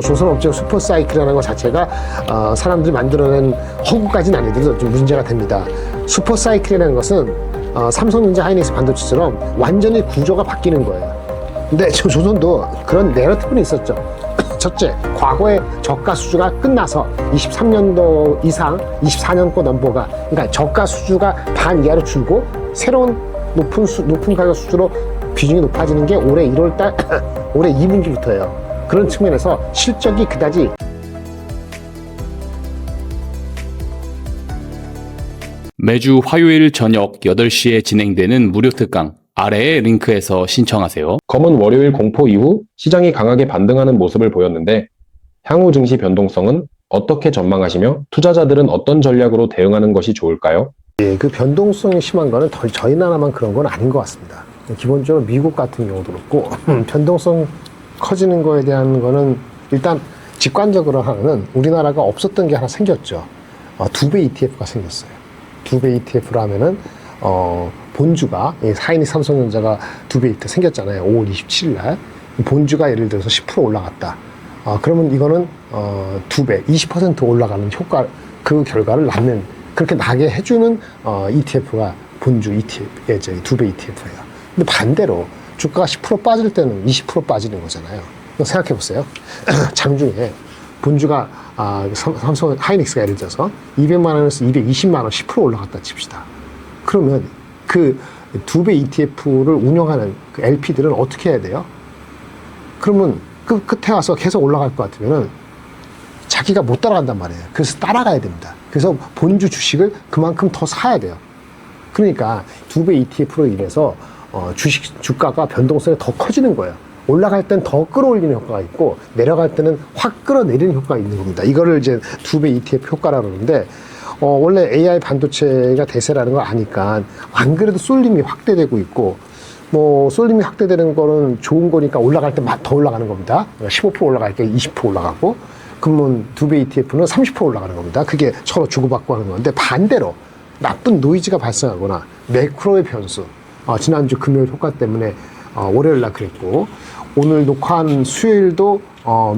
조선업종 슈퍼사이클이라는 것 자체가 사람들이 만들어낸 허구까지는 아니더라도 좀 문제가 됩니다. 슈퍼사이클이라는 것은 삼성전자 하이닉스 반도체처럼 완전히 구조가 바뀌는 거예요. 근데 조선도 그런 내러티브는 있었죠. 첫째, 과거의 저가 수주가 끝나서 23년도 이상 24년도 넘버가, 그러니까 저가 수주가 반 이하로 줄고 새로운 높은 가격 수주로 비중이 높아지는 게 올해 1월달 올해 2분기부터예요. 그런 측면에서 실적이 그다지 매주 화요일 저녁 8시에 진행되는 무료 특강 아래의 링크에서 신청하세요. 검은 월요일 공포 이후 시장이 강하게 반등하는 모습을 보였는데 향후 증시 변동성은 어떻게 전망하시며 투자자들은 어떤 전략으로 대응하는 것이 좋을까요? 그 변동성이 심한 거는 저희 나라만 그런 건 아닌 것 같습니다. 기본적으로 미국 같은 경우도 그렇고 변동성 커지는 거에 대한 거는 일단 직관적으로 하나는 우리나라가 없었던 게 하나 생겼죠. 2배 ETF가 생겼어요. 2배 ETF로 하면은 본주가 하이닉스 삼성전자가 2배 ETF 생겼잖아요. 5월 27일 날 본주가 예를 들어서 10% 올라갔다. 그러면 이거는 2배 20% 올라가는 효과, 그 결과를 낳는, 그렇게 나게 해주는 ETF가 본주 ETF의 2배 ETF예요. 근데 반대로 주가가 10% 빠질 때는 20% 빠지는 거잖아요. 생각해 보세요. 장중에 본주가 삼성 하이닉스가 예를 들어서 200만 원에서 220만 원 10% 올라갔다 칩시다. 그러면 그 2배 ETF를 운영하는 그 LP들은 어떻게 해야 돼요? 그러면 끝에 와서 계속 올라갈 것 같으면은 자기가 못 따라간단 말이에요. 그래서 따라가야 됩니다. 그래서 본주 주식을 그만큼 더 사야 돼요. 그러니까 2배 ETF로 인해서 주가가 변동성이 더 커지는 거예요. 올라갈 땐 더 끌어올리는 효과가 있고 내려갈 때는 확 끌어내리는 효과가 있는 겁니다. 이거를 이제 2배 ETF 효과라고 그러는데 원래 AI 반도체가 대세라는 걸 아니까 안 그래도 쏠림이 확대되고 있고, 뭐 쏠림이 확대되는 거는 좋은 거니까 올라갈 때 더 올라가는 겁니다. 15% 올라갈 때 20% 올라가고, 그러면 2배 ETF는 30% 올라가는 겁니다. 그게 서로 주고받고 하는 건데, 반대로 나쁜 노이즈가 발생하거나 매크로의 변수, 지난주 금요일 효과 때문에 월요일 날 그랬고, 오늘 녹화한 수요일도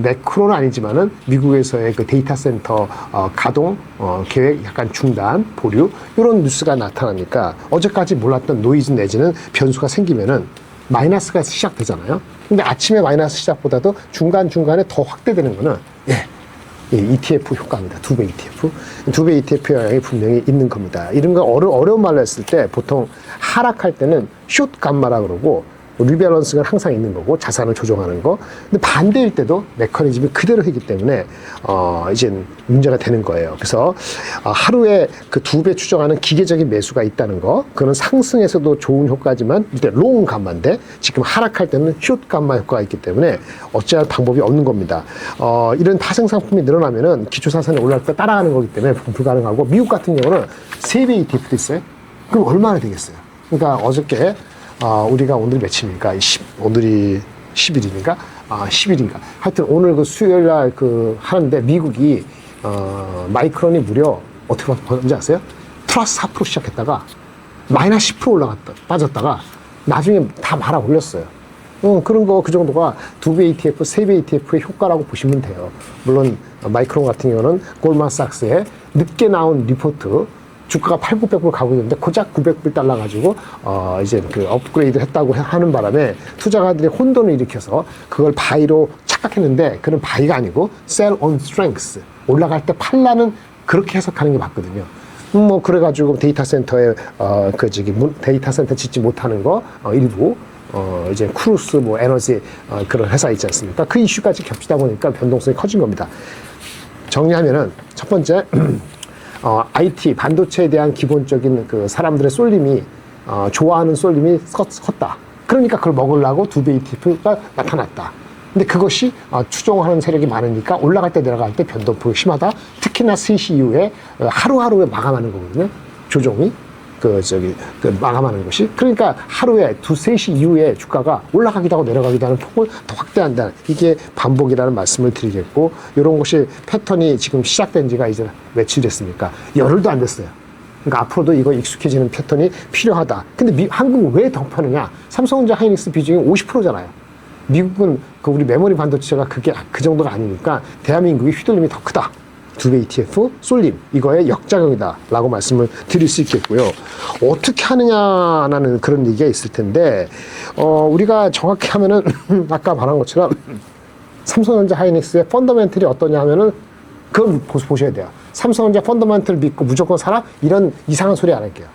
매크로는 아니지만은 미국에서의 그 데이터 센터 가동 계획 약간 중단, 보류, 이런 뉴스가 나타나니까 어제까지 몰랐던 노이즈 내지는 변수가 생기면은 마이너스가 시작되잖아요. 근데 아침에 마이너스 시작보다도 중간중간에 더 확대되는 거는 ETF 효과입니다. 2배 ETF. 2배 ETF 영향이 분명히 있는 겁니다. 이런 거 어려운 말로 했을 때 보통 하락할 때는 숏 감마라 그러고, 리밸런스가 항상 있는 거고, 자산을 조정하는 거. 근데 반대일 때도 메커니즘이 그대로 하기 때문에 이제 문제가 되는 거예요. 그래서 하루에 그 2배 추정하는 기계적인 매수가 있다는 거, 그거는 상승에서도 좋은 효과지만 일단 롱 감마인데 지금 하락할 때는 숏 감마 효과가 있기 때문에 어찌할 방법이 없는 겁니다. 이런 파생 상품이 늘어나면은 기초자산이 올라갈 때 따라가는 거기 때문에 불가능하고, 미국 같은 경우는 3배 ETF도 있어요. 그럼 얼마나 되겠어요? 그러니까 어저께 우리가 오늘 며칠입니까? 오늘이 10일입니까? 10일인가? 하여튼 오늘 그 수요일 날 하는데 미국이 마이크론이 무려 어떻게 봤는지 아세요? 플러스 4% 시작했다가 마이너스 10% 빠졌다가 나중에 다 말아 올렸어요. 그런 거, 그 정도가 2배 ETF, 3배 ETF의 효과라고 보시면 돼요. 물론 마이크론 같은 경우는 골드만삭스의 늦게 나온 리포트, 주가가 8,900불 가고 있는데 고작 900불 달라가지고 이제 그 업그레이드 했다고 하는 바람에 투자가들이 혼돈을 일으켜서 그걸 바이로 착각했는데, 그런 바이가 아니고 sell on strength, 올라갈 때 팔라는, 그렇게 해석하는 게 맞거든요. 뭐 그래가지고 데이터 센터에 데이터 센터 짓지 못하는 거 일부 이제 크루스 뭐 에너지 그런 회사 있지 않습니까? 그 이슈까지 겹치다 보니까 변동성이 커진 겁니다. 정리하면은 첫 번째, IT, 반도체에 대한 기본적인 그 사람들의 쏠림이, 좋아하는 쏠림이 컸다. 그러니까 그걸 먹으려고 2배 ETF가 나타났다. 근데 그것이 추종하는 세력이 많으니까 올라갈 때 내려갈 때 변동폭이 심하다. 특히나 3시 이후에 하루하루에 마감하는 거거든요. 조정이. 마감하는 것이. 그러니까 하루에 3시 이후에 주가가 올라가기도 하고 내려가기도 하는 폭을 더 확대한다. 이게 반복이라는 말씀을 드리겠고, 이런 것이 패턴이 지금 시작된 지가 이제 며칠 됐습니까? 열흘도 안 됐어요. 그러니까 앞으로도 이거 익숙해지는 패턴이 필요하다. 근데 한국은 왜 더 파느냐? 삼성전자 하이닉스 비중이 50%잖아요. 미국은 그 우리 메모리 반도체가 그게 그 정도가 아니니까 대한민국의 휘둘림이 더 크다. 2배 ETF 쏠림 이거의 역작용이다 라고 말씀을 드릴 수 있겠고요. 어떻게 하느냐라는 그런 얘기가 있을 텐데 우리가 정확히 하면은 아까 말한 것처럼 삼성전자 하이닉스의 펀더멘털이 어떠냐 하면은 그걸 보셔야 돼요. 삼성전자 펀더멘털 믿고 무조건 사라? 이런 이상한 소리 안 할게요.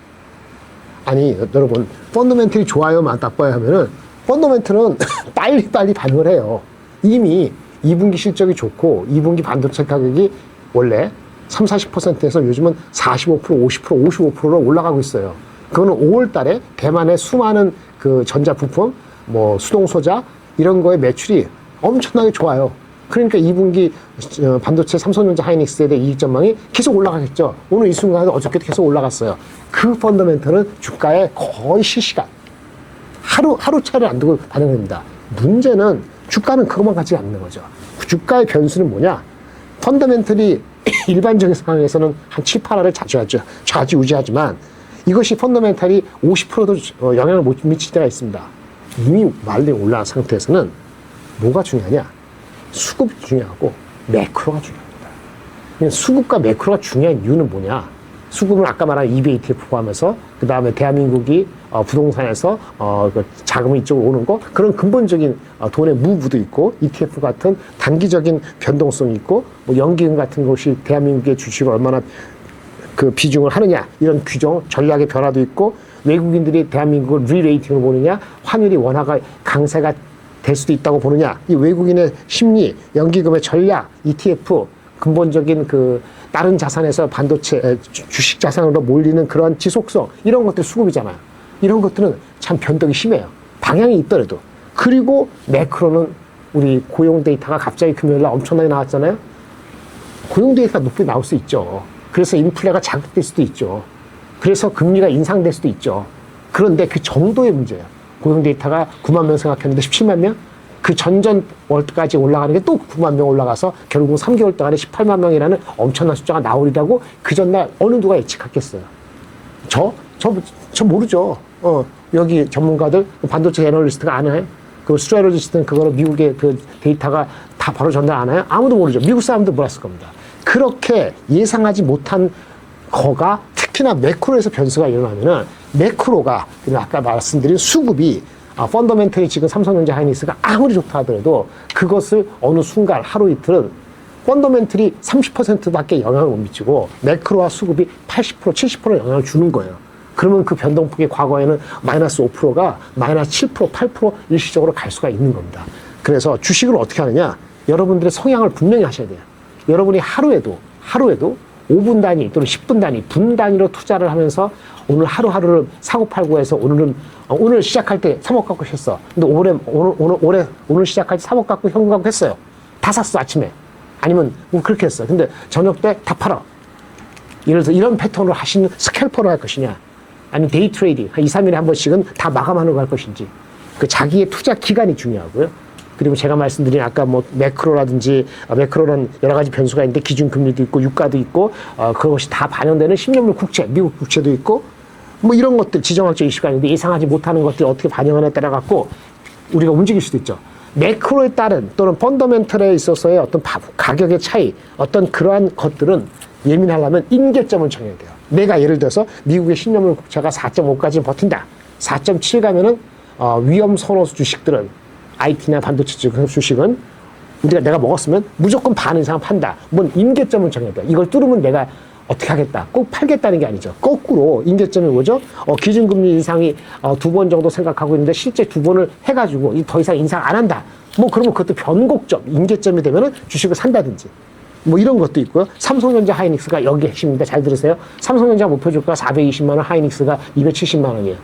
아니 여러분 펀더멘털이 좋아요 나빠요 하면은 펀더멘털은 빨리빨리 반응을 해요. 이미 2분기 실적이 좋고 2분기 반도체 가격이 원래 30-40%에서 요즘은 45%, 50%, 55%로 올라가고 있어요. 그거는 5월 달에 대만의 수많은 그 전자 부품, 뭐 수동 소자 이런 거의 매출이 엄청나게 좋아요. 그러니까 2분기 반도체 삼성전자 하이닉스에 대해 이익 전망이 계속 올라가겠죠. 오늘 이 순간에도 어저께도 계속 올라갔어요. 그 펀더멘털은 주가에 거의 실시간 하루 차이를 안 두고 반영됩니다. 문제는 주가는 그것만 가지 않는 거죠. 주가의 변수는 뭐냐? 펀더멘털이 일반적인 상황에서는 한 7, 8화를 좌지우지하지만 이것이 펀더멘털이 50%도 영향을 못 미칠 때가 있습니다. 이미 말리 올라간 상태에서는 뭐가 중요하냐? 수급이 중요하고 매크로가 중요합니다. 수급과 매크로가 중요한 이유는 뭐냐? 수급은 아까 말한 EB ETF 포함해서 그 다음에 대한민국이 부동산에서 그 자금이 이쪽으로 오는 거 그런 근본적인 돈의 무브도 있고 ETF 같은 단기적인 변동성이 있고 뭐 연기금 같은 것이 대한민국의 주식을 얼마나 그 비중을 하느냐 이런 규정 전략의 변화도 있고 외국인들이 대한민국을 리레이팅을 보느냐 환율이 원화가 강세가 될 수도 있다고 보느냐 이 외국인의 심리 연기금의 전략 ETF 근본적인 그 다른 자산에서 반도체 주식 자산으로 몰리는 그런 지속성 이런 것들 수급이잖아요. 이런 것들은 참 변동이 심해요. 방향이 있더라도. 그리고 매크로는 우리 고용 데이터가 갑자기 금요일날 엄청나게 나왔잖아요. 고용 데이터가 높게 나올 수 있죠. 그래서 인플레가 자극될 수도 있죠. 그래서 금리가 인상될 수도 있죠. 그런데 그 정도의 문제예요. 고용 데이터가 9만 명 생각했는데 17만 명? 그 전전 월까지 올라가는 게 또 9만 명 올라가서 결국은 3개월 동안에 18만 명이라는 엄청난 숫자가 나오리라고 그 전날 어느 누가 예측했겠어요. 저 모르죠. 여기 전문가들 반도체 애널리스트가 아나요? 그 스트래티스트는 그거를 미국의 그 데이터가 다 바로 전달 아나요? 아무도 모르죠. 미국 사람도 몰랐을 겁니다. 그렇게 예상하지 못한 거가 특히나 매크로에서 변수가 일어나면은 매크로가 아까 말씀드린 수급이 펀더멘털이 지금 삼성전자 하이닉스가 아무리 좋다 하더라도 그것을 어느 순간 하루 이틀은 펀더멘털이 30%밖에 영향을 못 미치고 매크로와 수급이 80%, 70% 영향을 주는 거예요. 그러면 그 변동폭이 과거에는 마이너스 5%가 마이너스 7%, 8% 일시적으로 갈 수가 있는 겁니다. 그래서 주식을 어떻게 하느냐? 여러분들의 성향을 분명히 하셔야 돼요. 여러분이 하루에도 5분 단위 또는 10분 단위, 분 단위로 투자를 하면서 오늘 하루하루를 사고팔고 해서 오늘 시작할 때 3억 갖고 했어. 근데 오늘 시작할 때 3억 갖고 현금 갖고 했어요. 다 샀어, 아침에. 아니면 뭐 그렇게 했어. 근데 저녁 때 다 팔아. 예를 들어서 이런 패턴으로 하시는 스캘퍼로 할 것이냐. 아니면 데이 트레이딩, 한 2, 3일에 한 번씩은 다 마감하는 거 할 것인지. 그 자기의 투자 기간이 중요하고요. 그리고 제가 말씀드린 아까 뭐 매크로라든지 매크로는 여러 가지 변수가 있는데 기준금리도 있고 유가도 있고 그것이 다 반영되는 10년물 국채, 미국 국채도 있고 뭐 이런 것들 지정학적 이슈가 있는데 예상하지 못하는 것들이 어떻게 반영하느냐에 따라 갖고 우리가 움직일 수도 있죠. 매크로에 따른 또는 펀더멘털에 있어서의 어떤 가격의 차이 어떤 그러한 것들은 예민하려면 임계점을 정해야 돼요. 내가 예를 들어서 미국의 10년물 국채가 4.5까지 버틴다. 4.7 가면은 위험 선호수 주식들은 IT나 반도체 주식은 내가 먹었으면 무조건 반 이상 판다. 뭔 임계점을 정해야 돼. 이걸 뚫으면 내가 어떻게 하겠다. 꼭 팔겠다는 게 아니죠. 거꾸로 임계점이 뭐죠? 기준금리 인상이 2번 정도 생각하고 있는데 실제 2번을 해가지고 더 이상 인상 안 한다. 뭐 그러면 그것도 변곡점, 임계점이 되면은 주식을 산다든지. 뭐 이런 것도 있고요. 삼성전자 하이닉스가 여기 핵심입니다. 잘 들으세요. 삼성전자 목표 주가 420만 원, 하이닉스가 270만 원이에요.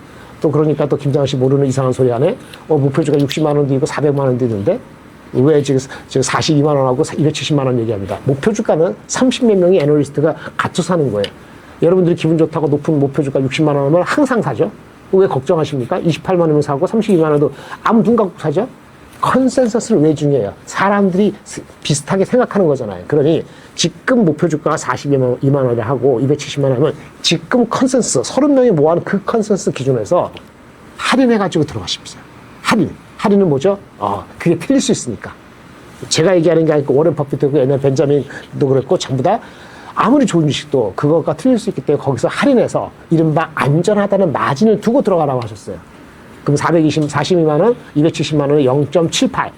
또 그러니까 또 김장훈 씨 모르는 이상한 소리 하네. 목표주가 60만 원도 있고 400만 원도 있는데 왜 지금 42만 원하고 270만 원 얘기합니다. 목표주가는 30몇 명의 애널리스트가 갖춰 사는 거예요. 여러분들이 기분 좋다고 높은 목표주가 60만 원 하면 항상 사죠. 왜 걱정하십니까? 28만 원이면 사고 32만 원도 아무 눈 감고 사죠. 컨센서스를 왜 중요해요? 사람들이 비슷하게 생각하는 거잖아요. 그러니 지금 목표 주가가 42만 원을 하고 270만 원 하면 지금 컨센서스 30명이 모아놓은 그 컨센서스 기준에서 할인해가지고 들어가십시오. 할인은 뭐죠? 그게 틀릴 수 있으니까. 제가 얘기하는 게 아니고 워렌 버핏도 그렇고 옛날 벤자민도 그랬고 전부 다 아무리 좋은 주식도 그거가 틀릴 수 있기 때문에 거기서 할인해서 이른바 안전하다는 마진을 두고 들어가라고 하셨어요. 그럼 42만 원, 270만 원에 0.78.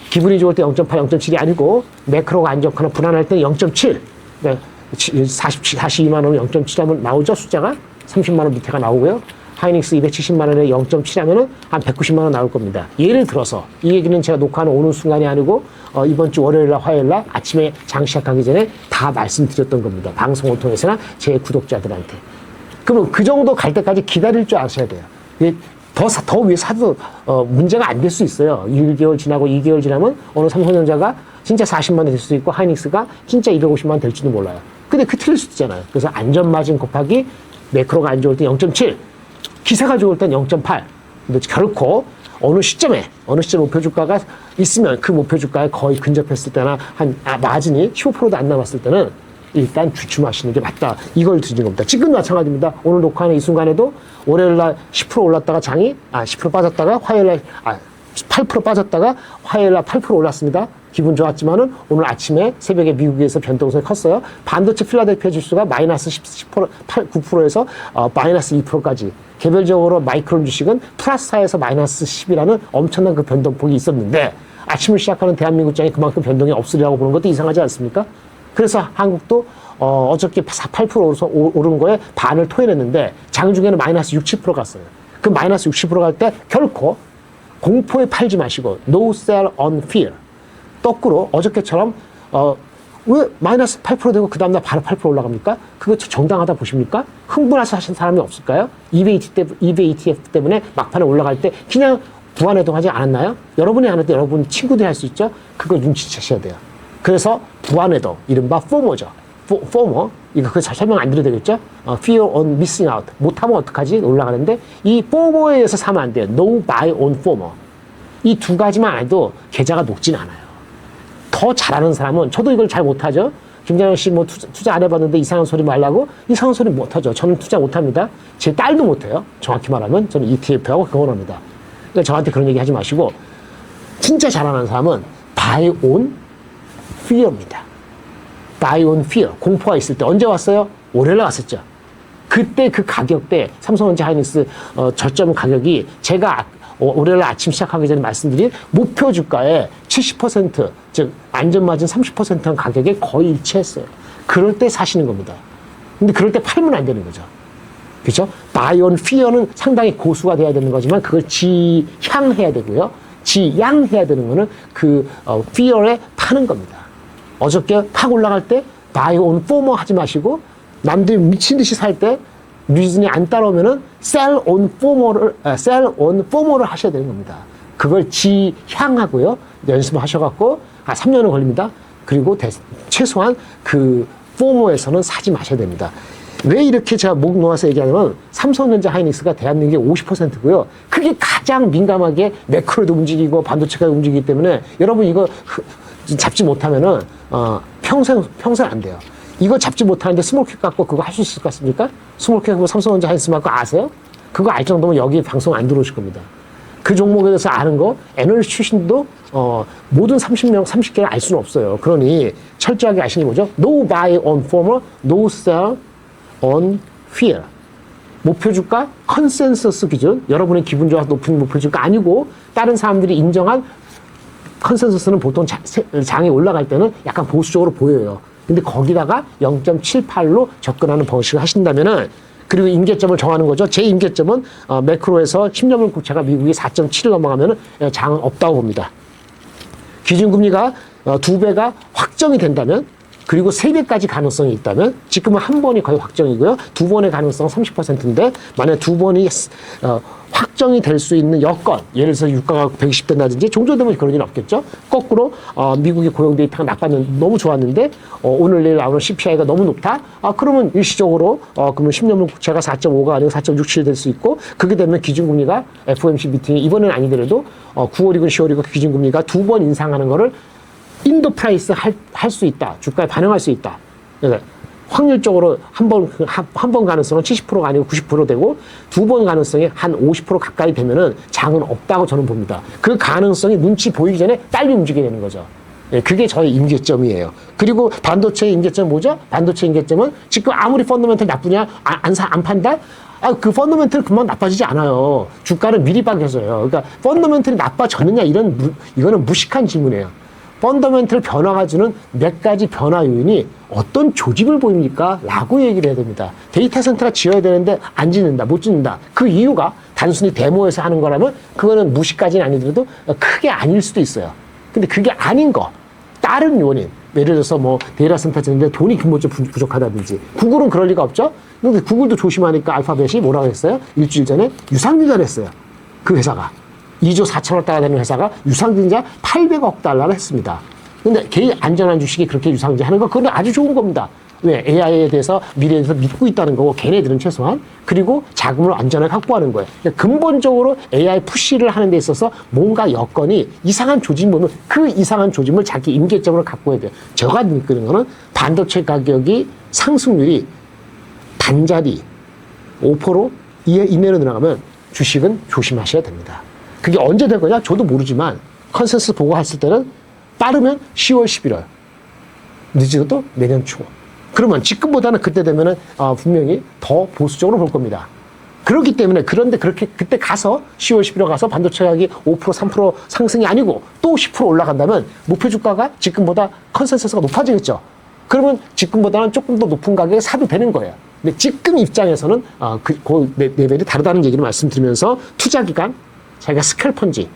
기분이 좋을 때 0.8, 0.7이 아니고 매크로가 안 좋거나 불안할 때는 0.7. 그러니까 42만 원은 0.7 하면 나오죠, 숫자가? 30만 원 밑에가 나오고요. 하이닉스 270만 원에 0.7 하면은 한 190만 원 나올 겁니다. 예를 들어서 이 얘기는 제가 녹화하는 오는 순간이 아니고 이번 주 월요일 날 화요일 날 아침에 장 시작하기 전에 다 말씀드렸던 겁니다. 방송을 통해서나 제 구독자들한테. 그러면 그 정도 갈 때까지 기다릴 줄 아셔야 돼요. 더 위에 사도 문제가 안 될 수 있어요. 1개월 지나고 2개월 지나면 어느 삼성전자가 진짜 40만 원 될 수도 있고 하이닉스가 진짜 250만 원 될지도 몰라요. 근데 그 틀릴 수도 있잖아요. 그래서 안전마진 곱하기 매크로가 안 좋을 때 0.7, 기세가 좋을 땐 0.8. 근데 결코 어느 시점에 목표 주가가 있으면 그 목표 주가에 거의 근접했을 때나 마진이 15%도 안 남았을 때는 일단 주춤하시는 게 맞다. 이걸 드리는 겁니다. 지금 마찬가지입니다. 오늘 녹화하는 이 순간에도 월요일 날 10% 올랐다가 장이 10% 빠졌다가 화요일 날 8% 빠졌다가 화요일 날 8% 올랐습니다. 기분 좋았지만은 오늘 아침에 새벽에 미국에서 변동성이 컸어요. 반도체 필라델피아 지수가 마이너스 10%, 9%에서 마이너스 2%까지. 개별적으로 마이크론 주식은 플러스 4에서 마이너스 10이라는 엄청난 그 변동폭이 있었는데 아침을 시작하는 대한민국 장이 그만큼 변동이 없으리라고 보는 것도 이상하지 않습니까? 그래서 한국도 어저께 8% 오른 거에 반을 토해냈는데 장중에는 마이너스 6, 7% 갔어요. 그 마이너스 6, 7% 갈 때 결코 공포에 팔지 마시고 no sell on fear. 거꾸로 어저께처럼 왜 마이너스 8% 되고 그 다음날 바로 8% 올라갑니까? 그거 정당하다 보십니까? 흥분해서 하신 사람이 없을까요? eBay ETF 때문에 막판에 올라갈 때 그냥 부안해동하지 않았나요? 여러분이 안 해도 여러분 친구들이 할 수 있죠? 그걸 눈치채셔야 돼요. 그래서 부안해동, 이른바 FOMO죠. FOMO, 이거 잘 설명 안 드려도 되겠죠? Fear on missing out. 못하면 어떡하지? 올라가는데 이 FOMO에 의해서 사면 안 돼요. No buy on FOMO. 이 두 가지만 안 해도 계좌가 녹진 않아요. 더 잘하는 사람은, 저도 이걸 잘 못하죠? 김장현 씨 뭐 투자 안 해봤는데 이상한 소리 말라고? 이상한 소리 못하죠. 저는 투자 못합니다. 제 딸도 못해요. 정확히 말하면 저는 ETF하고 경험합니다. 그러니까 저한테 그런 얘기 하지 마시고 진짜 잘하는 사람은 buy on fear입니다. buy on fear. 공포가 있을 때 언제 왔어요? 월요일에 왔었죠. 그때 그 가격대 삼성전자 하이닉스 저점 가격이 제가 월요일 아침 시작하기 전에 말씀드린 목표 주가의 70%, 즉 안전마진 30%한 가격에 거의 일치했어요. 그럴 때 사시는 겁니다. 근데 그럴 때 팔면 안 되는 거죠. 그렇죠? buy on fear는 상당히 고수가 돼야 되는 거지만 그걸 지향해야 되고요. 지양해야 되는 거는 그 fear에 파는 겁니다. 어저께 팍 올라갈 때 buy on FOMO 하지 마시고 남들이 미친 듯이 살 때 리즌이 안 따라오면은 sell on FOMO를 하셔야 되는 겁니다. 그걸 지향하고요. 연습을 하셔갖고 3년은 걸립니다. 그리고 최소한 그 FOMO에서는 사지 마셔야 됩니다. 왜 이렇게 제가 목 놓아서 얘기하냐면 삼성전자 하이닉스가 대한민국의 50%고요. 그게 가장 민감하게 매크로도 움직이고 반도체가 움직이기 때문에 여러분 이거 잡지 못하면은 평생 안 돼요. 이거 잡지 못하는데 스몰캡 갖고 그거 할 수 있을 것 같습니까? 스몰캡 갖고 삼성전자 하이닉스 갖고 아세요? 그거 알 정도면 여기 방송 안 들어오실 겁니다. 그 종목에 대해서 아는 거 애널리스트 출신도 모든 30개를 알 수는 없어요. 그러니 철저하게 아시는 거죠. No buy on FOMO, no sell on fear. 목표 주가 컨센서스 기준, 여러분의 기분 좋아서 높은 목표 주가 아니고 다른 사람들이 인정한 컨센서스는 보통 장이 올라갈 때는 약간 보수적으로 보여요. 근데 거기다가 0.78로 접근하는 방식을 하신다면은 그리고 임계점을 정하는 거죠. 제 임계점은 매크로에서 10년물 국채가 미국이 4.7을 넘어가면은 장은 없다고 봅니다. 기준금리가 2배가 확정이 된다면 그리고 3배까지 가능성이 있다면 지금은 한 번이 거의 확정이고요. 2번의 가능성은 30%인데 만약 2번이 확정이 될 수 있는 여건, 예를 들어서 유가가 120 된다든지 종조되면 그런 일은 없겠죠. 거꾸로 미국의 고용 데이터가 나빴는데 너무 좋았는데 오늘 내일 나오는 CPI가 너무 높다. 그러면 일시적으로 그러면 10년물 국채가 4.5가 아니고 4.67 될 수 있고 그렇게 되면 기준금리가 FOMC 미팅이 이번에는 아니더라도 9월이건 10월이건 기준금리가 2번 인상하는 거를 인도 프라이스 할 수 있다. 주가에 반영할 수 있다. 그러니까 확률적으로 한 번 가능성은 70%가 아니고 90% 되고 두 번 가능성이 한 50% 가까이 되면은 장은 없다고 저는 봅니다. 그 가능성이 눈치 보이기 전에 빨리 움직여야 되는 거죠. 예, 그게 저의 임계점이에요. 그리고 반도체의 임계점 뭐죠? 반도체 임계점은 지금 아무리 펀더멘털 나쁘냐 안 판다? 그 펀더멘털 금방 나빠지지 않아요. 주가는 미리 박여서요. 그러니까 펀더멘털이 나빠졌느냐 이거는 무식한 질문이에요. 펀더멘털 변화가 주는 몇 가지 변화 요인이 어떤 조짐을 보입니까? 라고 얘기를 해야 됩니다. 데이터 센터가 지어야 되는데 안 짓는다, 못 짓는다. 그 이유가 단순히 데모에서 하는 거라면 그거는 무식까지는 아니더라도 크게 아닐 수도 있어요. 근데 그게 아닌 거, 다른 요인, 예를 들어서 뭐 데이터 센터 짓는데 돈이 근본적으로 부족하다든지, 구글은 그럴 리가 없죠. 근데 구글도 조심하니까 알파벳이 뭐라고 했어요? 일주일 전에 유상증자를 했어요. 그 회사가 2조 4천억 달러 되는 회사가 유상증자 800억 달러를 했습니다. 근데 개인 안전한 주식이 그렇게 유상증자 하는 거, 그건 아주 좋은 겁니다. 왜? AI에 대해서 미래에 대해서 믿고 있다는 거고, 걔네들은 최소한. 그리고 자금을 안전하게 확보하는 거예요. 그러니까 근본적으로 AI 푸시를 하는 데 있어서 뭔가 여건이 이상한 조짐이 보면 그 이상한 조짐을 자기 임계점으로 갖고 해야 돼요. 제가 느끼는 거는 반도체 가격이 상승률이 단자리 5% 이내로 들어가면 주식은 조심하셔야 됩니다. 그게 언제 될 거냐? 저도 모르지만 컨센서스 보고 했을 때는 빠르면 10월, 11월, 늦어도 내년 초. 그러면 지금보다는 그때 되면은 분명히 더 보수적으로 볼 겁니다. 그렇기 때문에, 그런데 그렇게 그때 가서 10월, 11월 가서 반도체 가격이 5%, 3% 상승이 아니고 또 10% 올라간다면 목표 주가가 지금보다 컨센서스가 높아지겠죠. 그러면 지금보다는 조금 더 높은 가격에 사도 되는 거예요. 근데 지금 입장에서는 그 레벨이 다르다는 얘기를 말씀드리면서 투자 기간, 자기가 스캘펀지,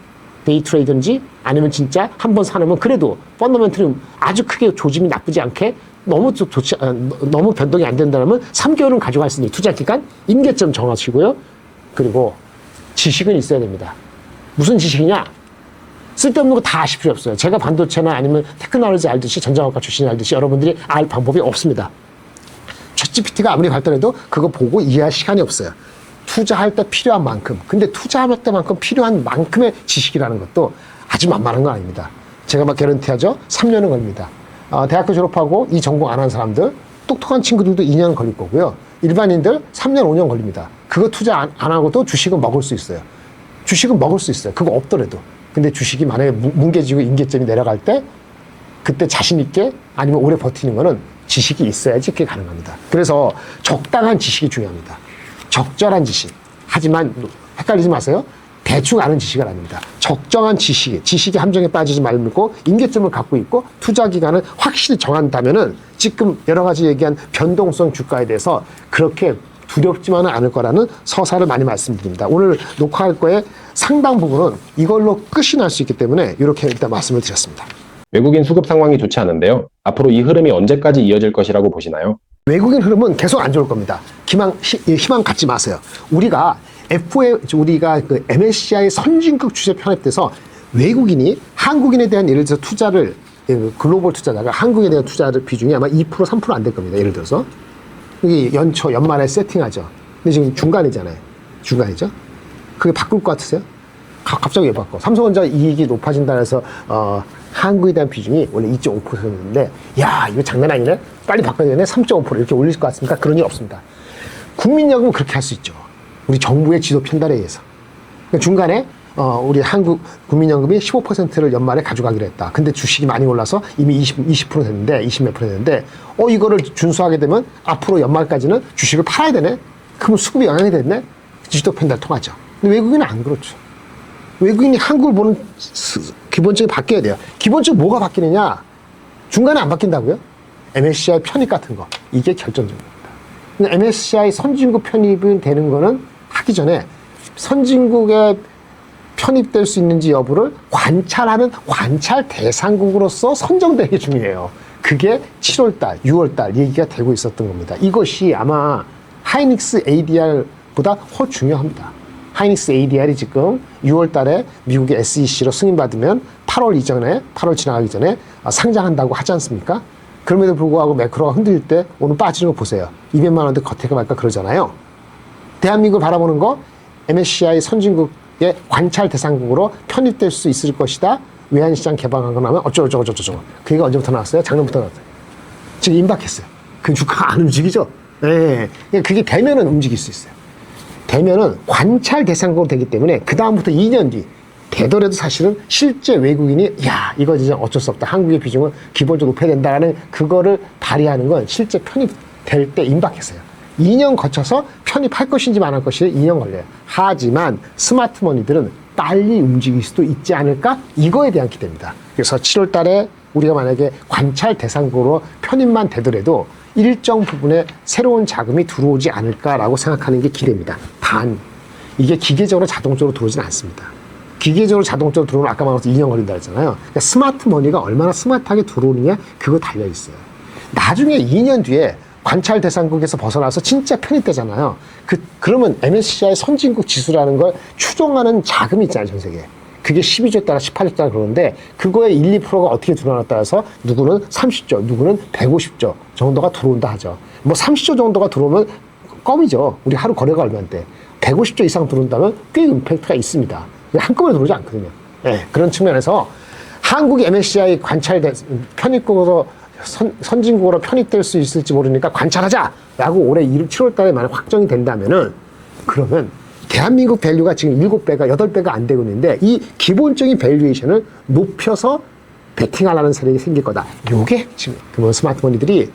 데이트레이든지 아니면 진짜 한번 사놓으면 그래도 펀더멘털이 아주 크게 조짐이 나쁘지 않게 너무 변동이 안 된다면 3개월은 가져갈 수 있는 투자 기간, 임계점 정하시고요. 그리고 지식은 있어야 됩니다. 무슨 지식이냐? 쓸데없는 거 다 아실 필요 없어요. 제가 반도체나 아니면 테크놀로지 알듯이, 전자학과 출신이 알듯이 여러분들이 알 방법이 없습니다. 챗GPT가 아무리 발달해도 그거 보고 이해할 시간이 없어요. 투자할 때 필요한 만큼, 근데 투자할 때만큼 필요한 만큼의 지식이라는 것도 아주 만만한 건 아닙니다. 제가 막 개런티하죠. 3년은 걸립니다. 대학교 졸업하고 이 전공 안 한 사람들, 똑똑한 친구들도 2년 걸릴 거고요. 일반인들 3년, 5년 걸립니다. 그거 투자 안 하고도 주식은 먹을 수 있어요. 주식은 먹을 수 있어요. 그거 없더라도. 근데 주식이 만약에 뭉개지고 임계점이 내려갈 때, 그때 자신 있게 아니면 오래 버티는 거는 지식이 있어야지 그게 가능합니다. 그래서 적당한 지식이 중요합니다. 적절한 지식. 하지만 헷갈리지 마세요. 대충 아는 지식은 아닙니다. 적정한 지식의 함정에 빠지지 말고 임계점을 갖고 있고 투자 기간을 확실히 정한다면은 지금 여러 가지 얘기한 변동성 주가에 대해서 그렇게 두렵지만은 않을 거라는 서사를 많이 말씀드립니다. 오늘 녹화할 거에 상당 부분은 이걸로 끝이 날 수 있기 때문에 이렇게 일단 말씀을 드렸습니다. 외국인 수급 상황이 좋지 않은데요. 앞으로 이 흐름이 언제까지 이어질 것이라고 보시나요? 외국인 흐름은 계속 안 좋을 겁니다. 희망 갖지 마세요. 우리가 그 MSCI 선진국 추세 편입돼서 외국인이 한국인에 대한 예를 들어서 투자를, 글로벌 투자자가 한국에 대한 투자를 비중이 아마 2%, 3% 안 될 겁니다. 예를 들어서. 이게 연말에 세팅하죠. 근데 지금 중간이잖아요. 중간이죠. 그게 바꿀 것 같으세요? 갑자기 왜 바꿔? 삼성전자 이익이 높아진다 해서 한국에 대한 비중이 원래 2.5%였는데 야 이거 장난 아니네? 빨리 바꿔야 되네? 3.5% 이렇게 올릴 것 같습니까? 그런 일 없습니다. 국민연금은 그렇게 할 수 있죠. 우리 정부의 지도 편달에 의해서. 그러니까 중간에 우리 한국 국민연금이 15%를 연말에 가져가기로 했다. 근데 주식이 많이 올라서 이미 20% 됐는데, 20몇 % 됐는데, 이거를 준수하게 되면 앞으로 연말까지는 주식을 팔아야 되네? 그러면 수급이 영향이 됐네? 지도 편달 통하죠. 근데 외국인은 안 그렇죠. 외국인이 한국을 보는 기본적이 바뀌어야 돼요. 기본적으로 뭐가 바뀌느냐? 중간에 안 바뀐다고요? MSCI 편입 같은 거. 이게 결정적입니다. 근데 MSCI 선진국 편입이 되는 거는 하기 전에 선진국에 편입될 수 있는지 여부를 관찰하는 관찰 대상국으로서 선정되는 게 중요해요. 그게 7월달, 6월달 얘기가 되고 있었던 겁니다. 이것이 아마 하이닉스 ADR보다 훨 중요합니다. 하이닉스 ADR이 지금 6월달에 미국의 SEC로 승인받으면 8월 지나가기 전에 상장한다고 하지 않습니까? 그럼에도 불구하고 매크로가 흔들릴 때 오늘 빠지는 거 보세요. 200만 원대 겉에가 말까 그러잖아요. 대한민국을 바라보는 거 MSCI 선진국의 관찰 대상국으로 편입될 수 있을 것이다. 외환시장 개방하고 나면 어쩌고. 그 얘기가 언제부터 나왔어요? 작년부터 나왔어요. 지금 임박했어요. 그 주가가 안 움직이죠. 예. 그게 되면은 움직일 수 있어요. 되면은 관찰 대상으로 되기 때문에 그 다음부터 2년 뒤 되더라도 사실은 실제 외국인이 야 이거 진짜 어쩔 수 없다. 한국의 비중은 기본적으로 높여야 된다라는 그거를 발휘하는 건 실제 편입될 때 임박했어요. 2년 거쳐서 편입할 것인지 안 할 것인지 2년 걸려요. 하지만 스마트머니들은 빨리 움직일 수도 있지 않을까? 이거에 대한 기대입니다. 그래서 7월 달에 우리가 만약에 관찰 대상으로 편입만 되더라도 일정 부분의 새로운 자금이 들어오지 않을까라고 생각하는 게 기대입니다. 단, 이게 기계적으로 자동적으로 들어오진 않습니다. 기계적으로 자동적으로 들어오면 아까 말한 것처럼 2년 걸린다 했잖아요. 그러니까 스마트머니가 얼마나 스마트하게 들어오느냐 그거 달려있어요. 나중에 2년 뒤에 관찰 대상국에서 벗어나서 진짜 편입되잖아요. 그러면 MSCI 선진국 지수라는 걸 추종하는 자금이 있잖아요, 전 세계에. 그게 12조 달러, 18조 달러 그러는데 그거의 1, 2%가 어떻게 들어오냐에 따라서 누구는 30조, 누구는 150조 정도가 들어온다 하죠. 뭐 30조 정도가 들어오면 껌이죠. 우리 하루 거래가 얼마인데. 150조 이상 들어온다면 꽤 임팩트가 있습니다. 한꺼번에 들어오지 않거든요. 네, 그런 측면에서 한국이 MSCI 관찰 편입국으로 선진국으로 편입될 수 있을지 모르니까 관찰하자라고 올해 7월 달에 만약 확정이 된다면은 그러면 대한민국 밸류가 지금 7배가 8배가 안 되고 있는데 이 기본적인 밸류에이션을 높여서 베팅하려는 세력이 생길 거다. 요게 핵심이에요. 그러면 스마트머니들이 예를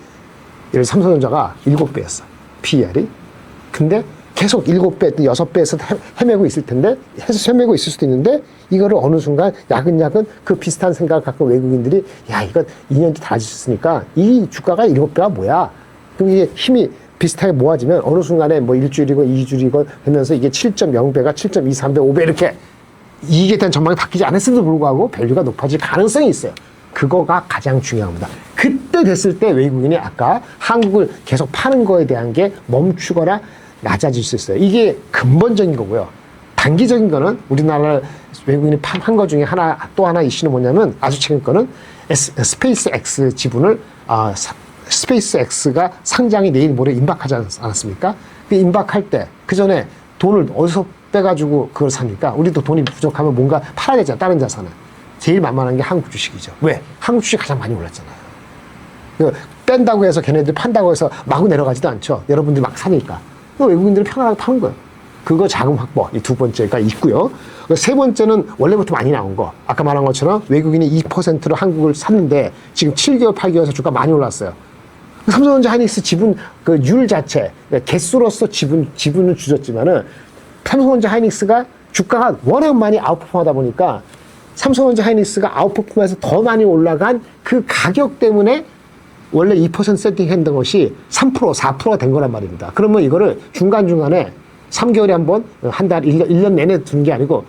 들어 삼성전자가 7배였어. PER이. 근데 계속 7배, 6배에서 헤매고 있을 텐데, 헤매고 있을 수도 있는데, 이거를 어느 순간 야근야근 그 비슷한 생각을 갖고 외국인들이, 야, 이거 2년 뒤 달아졌으니까 이 주가가 7배가 뭐야? 그럼 이게 힘이 비슷하게 모아지면 어느 순간에 뭐 1주일이고 2주일이고 하면서 이게 7.0배가 7.23배, 5배 이렇게 이익에 대한 전망이 바뀌지 않았음에도 불구하고 밸류가 높아질 가능성이 있어요. 그거가 가장 중요합니다. 그때 됐을 때 외국인이 아까 한국을 계속 파는 거에 대한 게 멈추거나 낮아질 수 있어요. 이게 근본적인 거고요. 단기적인 거는 우리나라 외국인이 한 거 중에 또 하나 이슈는 뭐냐면 아주 최근 거는 스페이스 X 지분을 스페이스 X가 상장이 내일 모레 임박하지 않았습니까? 그 임박할 때 그 전에 돈을 어디서 빼가지고 그걸 삽니까? 우리도 돈이 부족하면 뭔가 팔아야 되잖아. 다른 자산을. 제일 만만한 게 한국 주식이죠. 왜? 한국 주식 가장 많이 올랐잖아요. 뺀다고 해서 걔네들 판다고 해서 마구 내려가지도 않죠. 여러분들이 막 사니까. 외국인들은 편안하게 파는 거예요. 그거 자금 확보, 이 두 번째가 있고요. 세 번째는 원래부터 많이 나온 거. 아까 말한 것처럼 외국인이 2%로 한국을 샀는데 지금 7개월, 8개월에서 주가 많이 올랐어요. 삼성전자 하이닉스 지분, 그 율 자체, 개수로서 지분은 줄였지만은 삼성전자 하이닉스가 주가가 워낙 많이 아웃퍼폼하다 보니까 삼성전자 하이닉스가 아웃퍼폼에서 더 많이 올라간 그 가격 때문에 원래 2% 세팅했던 것이 3%, 4%가 된 거란 말입니다. 그러면 이거를 중간중간에 3개월에 한 번, 한 달, 1년 내내 두는 게 아니고,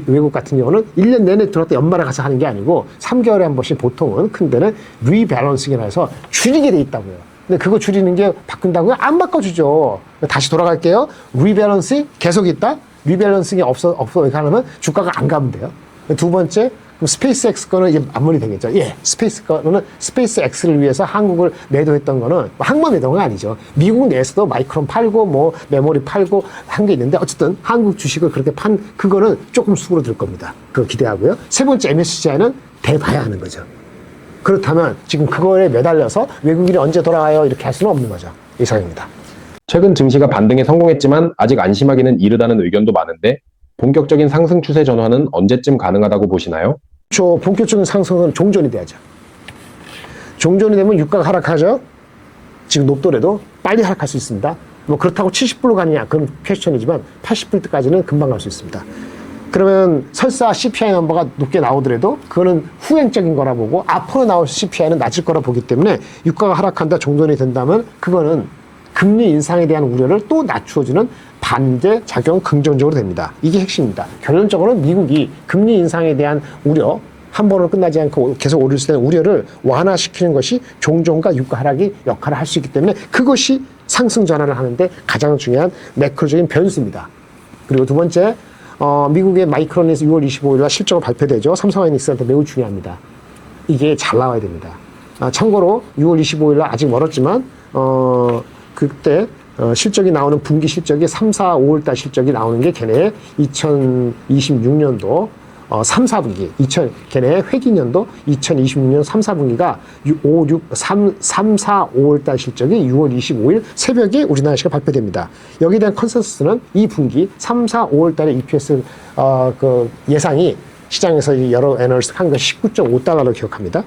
외국 같은 경우는 1년 내내 들었다 연말에 가서 하는 게 아니고, 3개월에 한 번씩 보통은 큰 데는 리밸런싱이라 해서 줄이게 돼 있다고요. 근데 그거 줄이는 게 바꾼다고요? 안 바꿔주죠. 다시 돌아갈게요. 리밸런싱 계속 있다? 리밸런싱이 없어, 이렇게 하려면 주가가 안 가면 돼요. 두 번째, 그럼 스페이스X 거는 이제 맞물이 되겠죠. 예, 스페이스 거는 스페이스X를 위해서 한국을 매도했던 거는 한국만 매도한 건 아니죠. 미국 내에서도 마이크론 팔고 뭐 메모리 팔고 한 게 있는데 어쨌든 한국 주식을 그렇게 판 그거는 조금 수그러들 겁니다. 그거 기대하고요. 세 번째 MSCI는 대봐야 하는 거죠. 그렇다면 지금 그거에 매달려서 외국인이 언제 돌아와요 이렇게 할 수는 없는 거죠. 이상입니다. 최근 증시가 반등에 성공했지만 아직 안심하기는 이르다는 의견도 많은데 본격적인 상승 추세 전환은 언제쯤 가능하다고 보시나요? 본격적인 상승은 종전이 돼야죠. 종전이 되면 유가가 하락하죠. 지금 높더라도 빨리 하락할 수 있습니다. 뭐 그렇다고 70불로 가느냐 그건 퀘스천이지만 80불 때까지는 금방 갈 수 있습니다. 그러면 설사 CPI 넘버가 높게 나오더라도 그거는 후행적인 거라 보고 앞으로 나올 CPI는 낮을 거라 보기 때문에 유가가 하락한다 종전이 된다면 그거는 금리 인상에 대한 우려를 또 낮추어주는 반대 작용 긍정적으로 됩니다. 이게 핵심입니다. 결론적으로는 미국이 금리 인상에 대한 우려, 한 번으로 끝나지 않고 계속 오를 수 있는 우려를 완화시키는 것이 종전과 유가 하락이 역할을 할 수 있기 때문에 그것이 상승 전환을 하는데 가장 중요한 매크로적인 변수입니다. 그리고 두 번째, 미국의 마이크론에서 6월 25일 날 실적을 발표되죠. 삼성하이닉스한테 매우 중요합니다. 이게 잘 나와야 됩니다. 참고로 6월 25일 날 아직 멀었지만 그때 실적이 나오는 분기 실적이 3, 4, 5월달 실적이 나오는 게 걔네 2026년도 3, 4분기, 걔네 회기년도 2026년 3, 4분기가 3, 4, 5월달 실적이 6월 25일 새벽에 우리나라 시가 발표됩니다. 여기에 대한 컨센서스는 이 분기 3, 4, 5월달에 EPS 그 예상이 시장에서 여러 애널리스트 한 건 19.5달러로 기억합니다.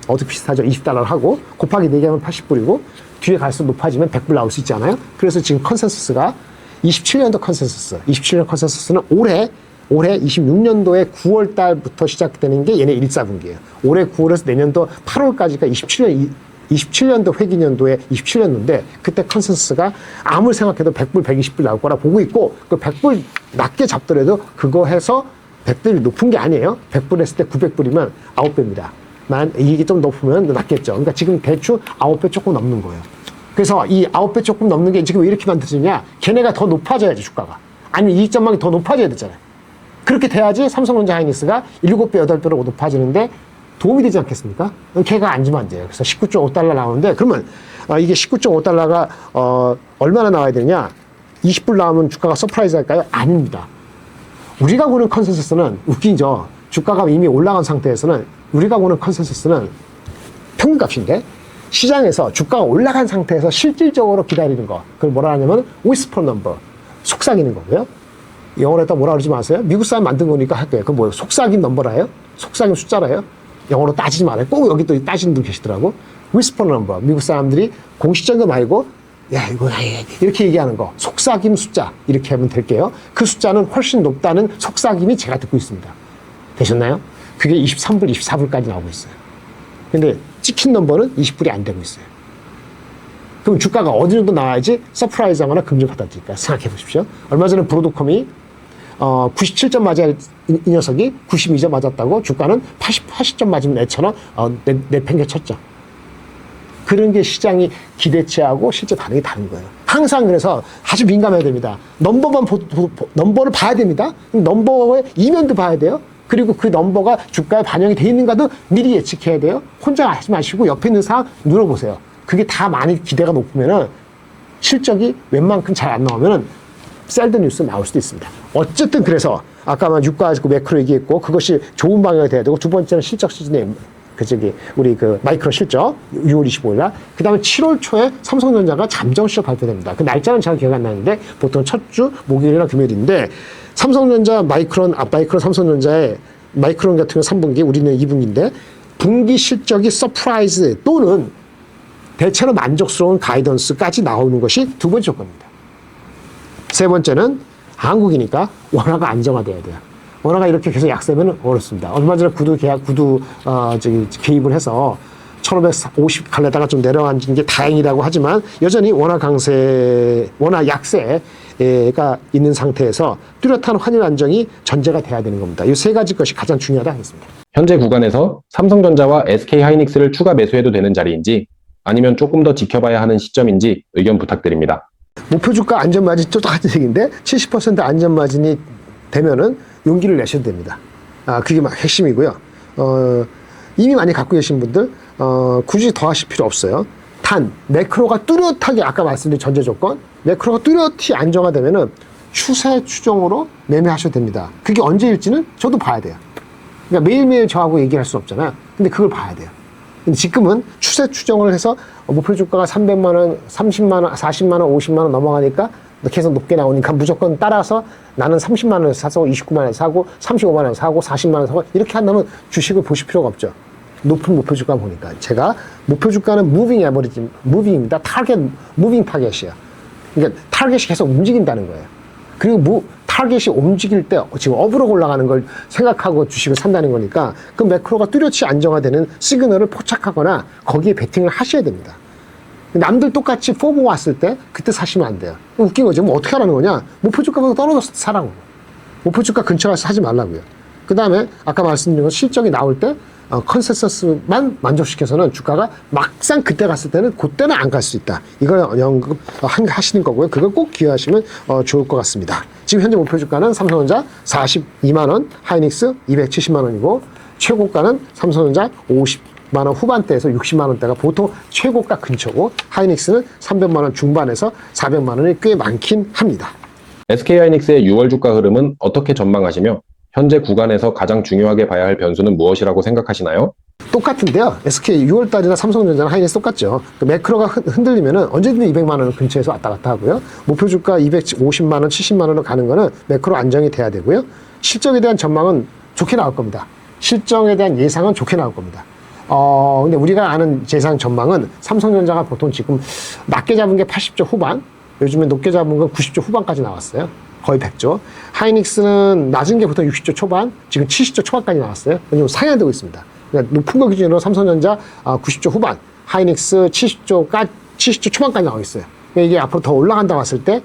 어떻게 비슷하죠? 20달러를 하고 곱하기 4개 하면 80불이고 뒤에 갈수록 높아지면 100불 나올 수 있잖아요. 그래서 지금 컨센서스가 27년도 컨센서스, 27년 컨센서스는 올해 26년도에 9월 달부터 시작되는 게 얘네 1, 4분기예요. 올해 9월에서 내년도 8월까지가 27년도 회기년도에 27년도인데 그때 컨센서스가 아무리 생각해도 100불, 120불 나올 거라 보고 있고 그 100불 낮게 잡더라도 그거 해서 100불이 높은 게 아니에요. 100불 했을 때 900불이면 9배입니다. 이게 좀 높으면 낮겠죠. 그러니까 지금 대충 9배 조금 넘는 거예요. 그래서 이 9배 조금 넘는 게 지금 왜 이렇게 만들어지냐? 걔네가 더 높아져야지, 주가가. 아니면 이익전망이 더 높아져야 되잖아요. 그렇게 돼야지 삼성전자 하이닉스가 7배, 8배로 높아지는데 도움이 되지 않겠습니까? 걔가 안 주면 안 돼요. 그래서 19.5달러 나오는데 그러면 이게 19.5달러가 얼마나 나와야 되느냐? 20불 나오면 주가가 서프라이즈 할까요? 아닙니다. 우리가 보는 컨센서스는 웃기죠. 주가가 이미 올라간 상태에서는 우리가 보는 컨센서스는 평균값인데 시장에서 주가가 올라간 상태에서 실질적으로 기다리는 거 그걸 뭐라 하냐면 whisper number 속삭이는 거고요. 영어로 했다 뭐라 그러지 마세요. 미국 사람 만든 거니까 할게요. 그건 뭐예요? 속삭임 넘버라예요? 속삭임 숫자라예요? 영어로 따지지 말아요. 꼭 여기 또 따지는 분 계시더라고. whisper number 미국 사람들이 공식적인 거 말고 야 이거 이렇게 얘기하는 거 속삭임 숫자 이렇게 하면 될게요. 그 숫자는 훨씬 높다는 속삭임이 제가 듣고 있습니다. 되셨나요? 그게 23불, 24불까지 나오고 있어요. 근데 찍힌 넘버는 20불이 안 되고 있어요. 그럼 주가가 어느 정도 나와야지 서프라이즈 하거나 긍정받아질까 생각해 보십시오. 얼마 전에 브로드컴이 97점 맞아야 이 녀석이 92점 맞았다고 주가는 80점 맞으면 내처럼 내팽개쳤죠. 그런 게 시장이 기대치하고 실제 반응이 다른 거예요. 항상 그래서 아주 민감해야 됩니다. 넘버를 봐야 됩니다. 넘버의 이면도 봐야 돼요. 그리고 그 넘버가 주가에 반영이 돼 있는가도 미리 예측해야 돼요. 혼자 하지 마시고 옆에 있는 사람 눌러보세요. 그게 다 많이 기대가 높으면은 실적이 웬만큼 잘 안 나오면은 셀드 뉴스 나올 수도 있습니다. 어쨌든 그래서 아까 유가 가지고 매크로 얘기했고 그것이 좋은 방향이 돼야 되고 두 번째는 실적 시즌에 우리 마이크로 실적 6월 25일 날 그다음에 7월 초에 삼성전자가 잠정 실적 발표됩니다. 그 날짜는 잘 기억 안 나는데 보통 첫 주 목요일이나 금요일인데 삼성전자 마이크론 삼성전자의 마이크론 같은 경우 3분기 우리는 2분기인데 분기 실적이 서프라이즈 또는 대체로 만족스러운 가이던스까지 나오는 것이 두 번째 조건입니다. 세 번째는 한국이니까 원화가 안정화돼야 돼요. 원화가 이렇게 계속 약세면 어렵습니다. 얼마 전에 개입을 해서 1550 갈래다가 좀 내려앉은 게 다행이라고 하지만 여전히 원화 약세가 있는 상태에서 뚜렷한 환율 안정이 전제가 돼야 되는 겁니다. 이 세 가지 것이 가장 중요하다 하겠습니다. 현재 구간에서 삼성전자와 SK하이닉스를 추가 매수해도 되는 자리인지 아니면 조금 더 지켜봐야 하는 시점인지 의견 부탁드립니다. 목표 주가 안전 마진 또 똑같은 얘기인데 70% 안전 마진이 되면은 용기를 내셔도 됩니다. 그게 막 핵심이고요. 이미 많이 갖고 계신 분들 굳이 더 하실 필요 없어요. 단 매크로가 뚜렷하게 아까 말씀드린 전제 조건 매크로가 뚜렷이 안정화되면은 추세 추종으로 매매하셔도 됩니다. 그게 언제일지는 저도 봐야 돼요. 그러니까 매일매일 저하고 얘기할 수 없잖아요. 근데 그걸 봐야 돼요. 근데 지금은 추세 추정을 해서 목표 주가가 300만 원, 30만 원, 40만 원, 50만 원 넘어가니까 계속 높게 나오니까 무조건 따라서 나는 30만 원에 사서 29만 원에 사고 35만 원에 사고 40만 원에 사고 이렇게 한다면 주식을 보실 필요가 없죠. 높은 목표 주가 보니까 제가 목표 주가는 무빙 에버리지 무빙입니다. 타겟 무빙 타겟이에요. 그러니까 타겟이 계속 움직인다는 거예요. 그리고 타겟이 움직일 때 지금 업으로 올라가는 걸 생각하고 주식을 산다는 거니까 그 매크로가 뚜렷이 안정화되는 시그널을 포착하거나 거기에 베팅을 하셔야 됩니다. 남들 똑같이 포모 왔을 때 그때 사시면 안 돼요. 웃긴 거죠. 뭐 어떻게 하라는 거냐? 목표 주가가 떨어져서 사라고. 목표 주가 근처 가서 사지 말라고요. 그 다음에 아까 말씀드린 것 실적이 나올 때 컨센서스만 만족시켜서는 주가가 막상 그때 갔을 때는 그때는 안 갈 수 있다. 이걸 하시는 거고요. 그걸 꼭 기억하시면 좋을 것 같습니다. 지금 현재 목표 주가는 삼성전자 42만 원, 하이닉스 270만 원이고 최고가는 삼성전자 50만 원 후반대에서 60만 원대가 보통 최고가 근처고 하이닉스는 300만 원 중반에서 400만 원이 꽤 많긴 합니다. SK하이닉스의 6월 주가 흐름은 어떻게 전망하시며 현재 구간에서 가장 중요하게 봐야 할 변수는 무엇이라고 생각하시나요? 똑같은데요. SK 6월달이나 삼성전자나 하이닉스 똑같죠. 그 매크로가 흔들리면은 언제든지 200만 원 근처에서 왔다 갔다 하고요. 목표 주가 250만 원, 70만 원으로 가는 거는 매크로 안정이 돼야 되고요. 실적에 대한 전망은 좋게 나올 겁니다. 실적에 대한 예상은 좋게 나올 겁니다. 근데 우리가 아는 예상 전망은 삼성전자가 보통 지금 낮게 잡은 게 80조 후반, 요즘에 높게 잡은 건 90조 후반까지 나왔어요. 거의 100조. 하이닉스는 낮은 게 보통 60조 초반, 지금 70조 초반까지 나왔어요. 왜냐면 상향되고 있습니다. 그러니까 높은 거 기준으로 삼성전자 90조 후반, 하이닉스 70조 초반까지 나와 있어요. 그러니까 이게 앞으로 더 올라간다고 했을 때,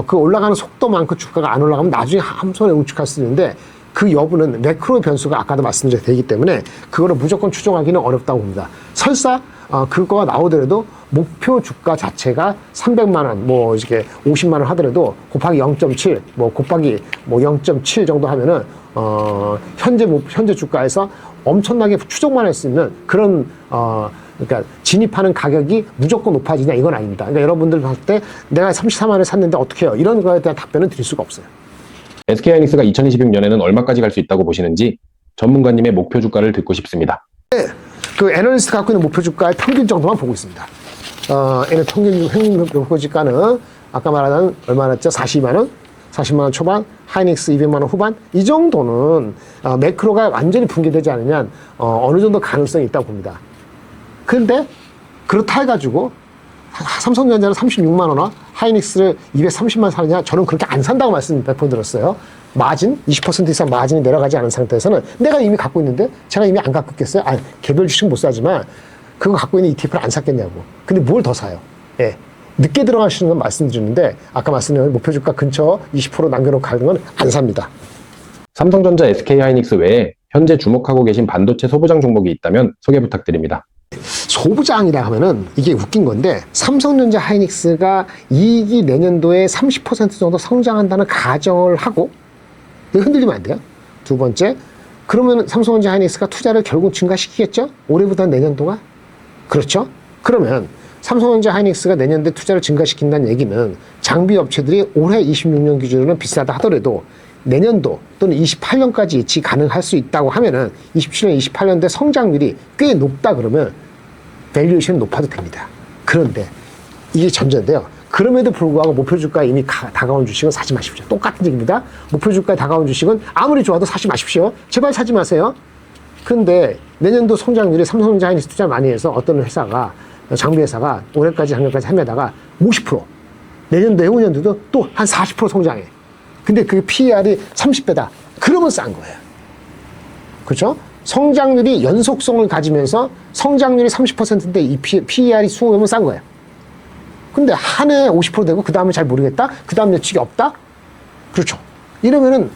그 올라가는 속도만큼 주가가 안 올라가면 나중에 한 손에 우측할 수 있는데, 그 여부는 매크로의 변수가 아까도 말씀드린 되기 때문에 그거를 무조건 추정하기는 어렵다고 봅니다. 설사 그거가 나오더라도 목표 주가 자체가 300만 원, 뭐 이렇게 50만 원 하더라도 곱하기 0.7, 뭐 곱하기 뭐 0.7 정도 하면은 현재 주가에서 엄청나게 추정만 할 수 있는 그런 그러니까 진입하는 가격이 무조건 높아지냐 이건 아닙니다. 그러니까 여러분들 봤을 때 내가 34만 원에 샀는데 어떻게 해요? 이런 거에 대한 답변은 드릴 수가 없어요. SK하이닉스가 2026년에는 얼마까지 갈 수 있다고 보시는지 전문가님의 목표 주가를 듣고 싶습니다. 그 애널리스트 갖고 있는 목표 주가의 평균 정도만 보고 있습니다. 얘는 평균 목표 주가는 아까 말한 얼마였죠? 42만 원, 40만 원 초반, 하이닉스 200만 원 후반. 이 정도는 매크로가 완전히 붕괴되지 않으면 어느 정도 가능성이 있다고 봅니다. 근데 그렇다 해가지고 삼성전자는 36만 원화, 하이닉스를 230만 원 사느냐? 저는 그렇게 안 산다고 말씀 100번 들었어요. 마진, 20% 이상 마진이 내려가지 않은 상태에서는 내가 이미 갖고 있는데 제가 이미 안 갖고 있겠어요? 개별 주식 못 사지만 그거 갖고 있는 ETF를 안 샀겠냐고. 근데 뭘 더 사요? 예. 늦게 들어가시는 건 말씀드렸는데 아까 말씀드린 목표 주가 근처 20% 남겨놓고 가는 건 안 삽니다. 삼성전자, SK하이닉스 외에 현재 주목하고 계신 반도체 소부장 종목이 있다면 소개 부탁드립니다. 소부장이라 하면은 이게 웃긴 건데 삼성전자 하이닉스가 이익이 내년도에 30% 정도 성장한다는 가정을 하고 흔들리면 안 돼요. 두 번째, 그러면 삼성전자 하이닉스가 투자를 결국 증가시키겠죠? 올해보다 내년도가? 그렇죠? 그러면 삼성전자 하이닉스가 내년도에 투자를 증가시킨다는 얘기는 장비 업체들이 올해 26년 기준으로는 비싸다 하더라도 내년도 또는 28년까지 예측 가능할 수 있다고 하면은 27년, 28년대 성장률이 꽤 높다 그러면 밸류에이션이 높아도 됩니다. 그런데 이게 전제인데요. 그럼에도 불구하고 목표 주가에 이미 다가온 주식은 사지 마십시오. 똑같은 얘기입니다. 목표 주가에 다가온 주식은 아무리 좋아도 사지 마십시오. 제발 사지 마세요. 근데 내년도 성장률이 삼성전자 하이닉스 투자 많이 해서 어떤 회사가 장비 회사가 올해까지 작년까지 헤매다가 50%, 내년도 후년도도 또 한 40% 성장해. 근데 그게 PER이 30배다. 그러면 싼 거예요. 그렇죠? 성장률이 연속성을 가지면서 성장률이 30%인데 이 PER이 20배면 싼 거예요. 근데 한 해 50% 되고 그 다음에 잘 모르겠다? 그 다음 예측이 없다? 그렇죠. 이러면은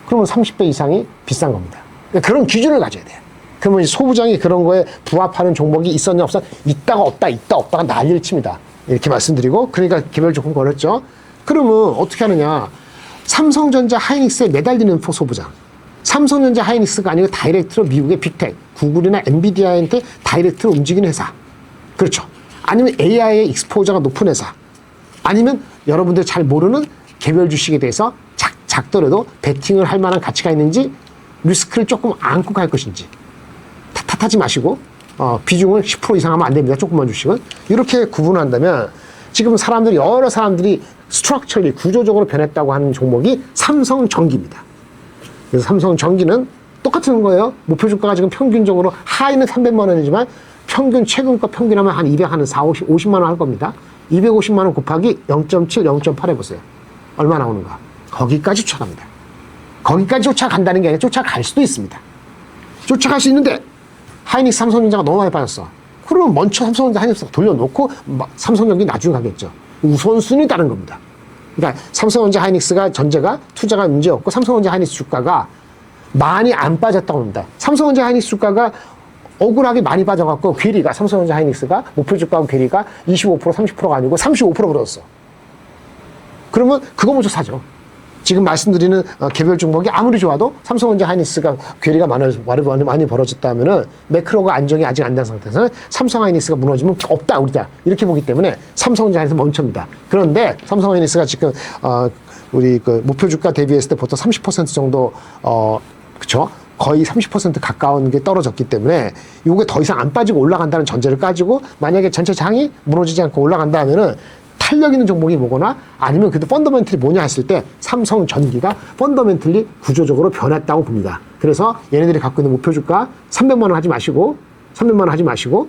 그러면 30배 이상이 비싼 겁니다. 그러니까 그런 기준을 가져야 돼요. 그러면 이제 소부장이 그런 거에 부합하는 종목이 있었냐 없었냐 있다가 없다 있다 없다가 난리를 칩니다. 이렇게 말씀드리고 그러니까 개별 조금 걸었죠. 그러면 어떻게 하느냐. 삼성전자 하이닉스에 매달리는 소부장. 삼성전자 하이닉스가 아니고 다이렉트로 미국의 빅텍, 구글이나 엔비디아한테 다이렉트로 움직이는 회사. 그렇죠. 아니면 AI의 익스포저가 높은 회사. 아니면 여러분들 잘 모르는 개별 주식에 대해서 작더라도 베팅을 할 만한 가치가 있는지 리스크를 조금 안고 갈 것인지 탓하지 마시고 비중을 10% 이상 하면 안 됩니다. 조금만 주식은. 이렇게 구분한다면 지금 여러 사람들이 스트럭처리 구조적으로 변했다고 하는 종목이 삼성전기입니다. 그래서 삼성전기는 똑같은 거예요. 목표 주가가 지금 평균적으로 하이는 300만 원이지만 최근가 평균하면 한 50만 원 할 겁니다. 250만 원 곱하기 0.7, 0.8 해보세요. 얼마 나오는가? 거기까지 쫓아갑니다. 거기까지 쫓아간다는 게 아니라 쫓아갈 수도 있습니다. 쫓아갈 수 있는데 하이닉스 삼성전자가 너무 많이 빠졌어. 그러면 먼저 삼성전자 하이닉스 돌려놓고 삼성전기 나중에 가겠죠. 우선순위 다른 겁니다. 그러니까 삼성전자 하이닉스가 전제가 투자가 문제였고 삼성전자 하이닉스 주가가 많이 안 빠졌다고 합니다. 삼성전자 하이닉스 주가가 억울하게 많이 빠져갖고 삼성전자 하이닉스가 목표 주가하고 괴리가 25% 30%가 아니고 35% 그랬어. 그러면 그거 먼저 사죠. 지금 말씀드리는 개별 종목이 아무리 좋아도 삼성전자 하이닉스가 괴리가 많이 벌어졌다면은 매크로가 안정이 아직 안 된 상태에서는 삼성 하이닉스가 무너지면 없다 우리다 이렇게 보기 때문에 삼성전자 하이닉스 멈춥니다. 그런데 삼성 하이닉스가 지금 우리 그 목표 주가 대비했을 때 보통 30% 정도 그쵸? 거의 30% 가까운 게 떨어졌기 때문에 이게 더 이상 안 빠지고 올라간다는 전제를 가지고 만약에 전체 장이 무너지지 않고 올라간다 하면은 탄력 있는 종목이 뭐거나 아니면 그래도 펀더멘틀이 뭐냐 했을 때 삼성전기가 펀더멘틀리 구조적으로 변했다고 봅니다. 그래서 얘네들이 갖고 있는 목표 주가 300만 원 하지 마시고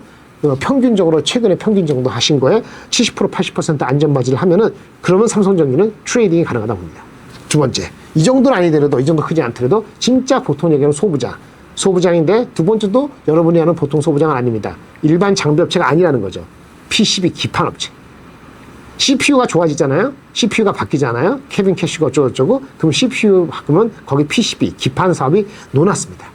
평균적으로 최근에 평균 정도 하신 거에 70% 80% 안전바지를 하면은 그러면 삼성전기는 트레이딩이 가능하다고 봅니다. 두 번째, 이 정도는 아니더라도 이 정도 크지 않더라도 진짜 보통 얘기하는 소부장인데 두 번째도 여러분이 아는 보통 소부장은 아닙니다. 일반 장비업체가 아니라는 거죠. PCB 기판업체. CPU가 좋아지잖아요. CPU가 바뀌잖아요. 케빈 캐시가 어쩌고저쩌고. 그럼 CPU 바꾸면 거기 PCB 기판 사업이 놓았습니다.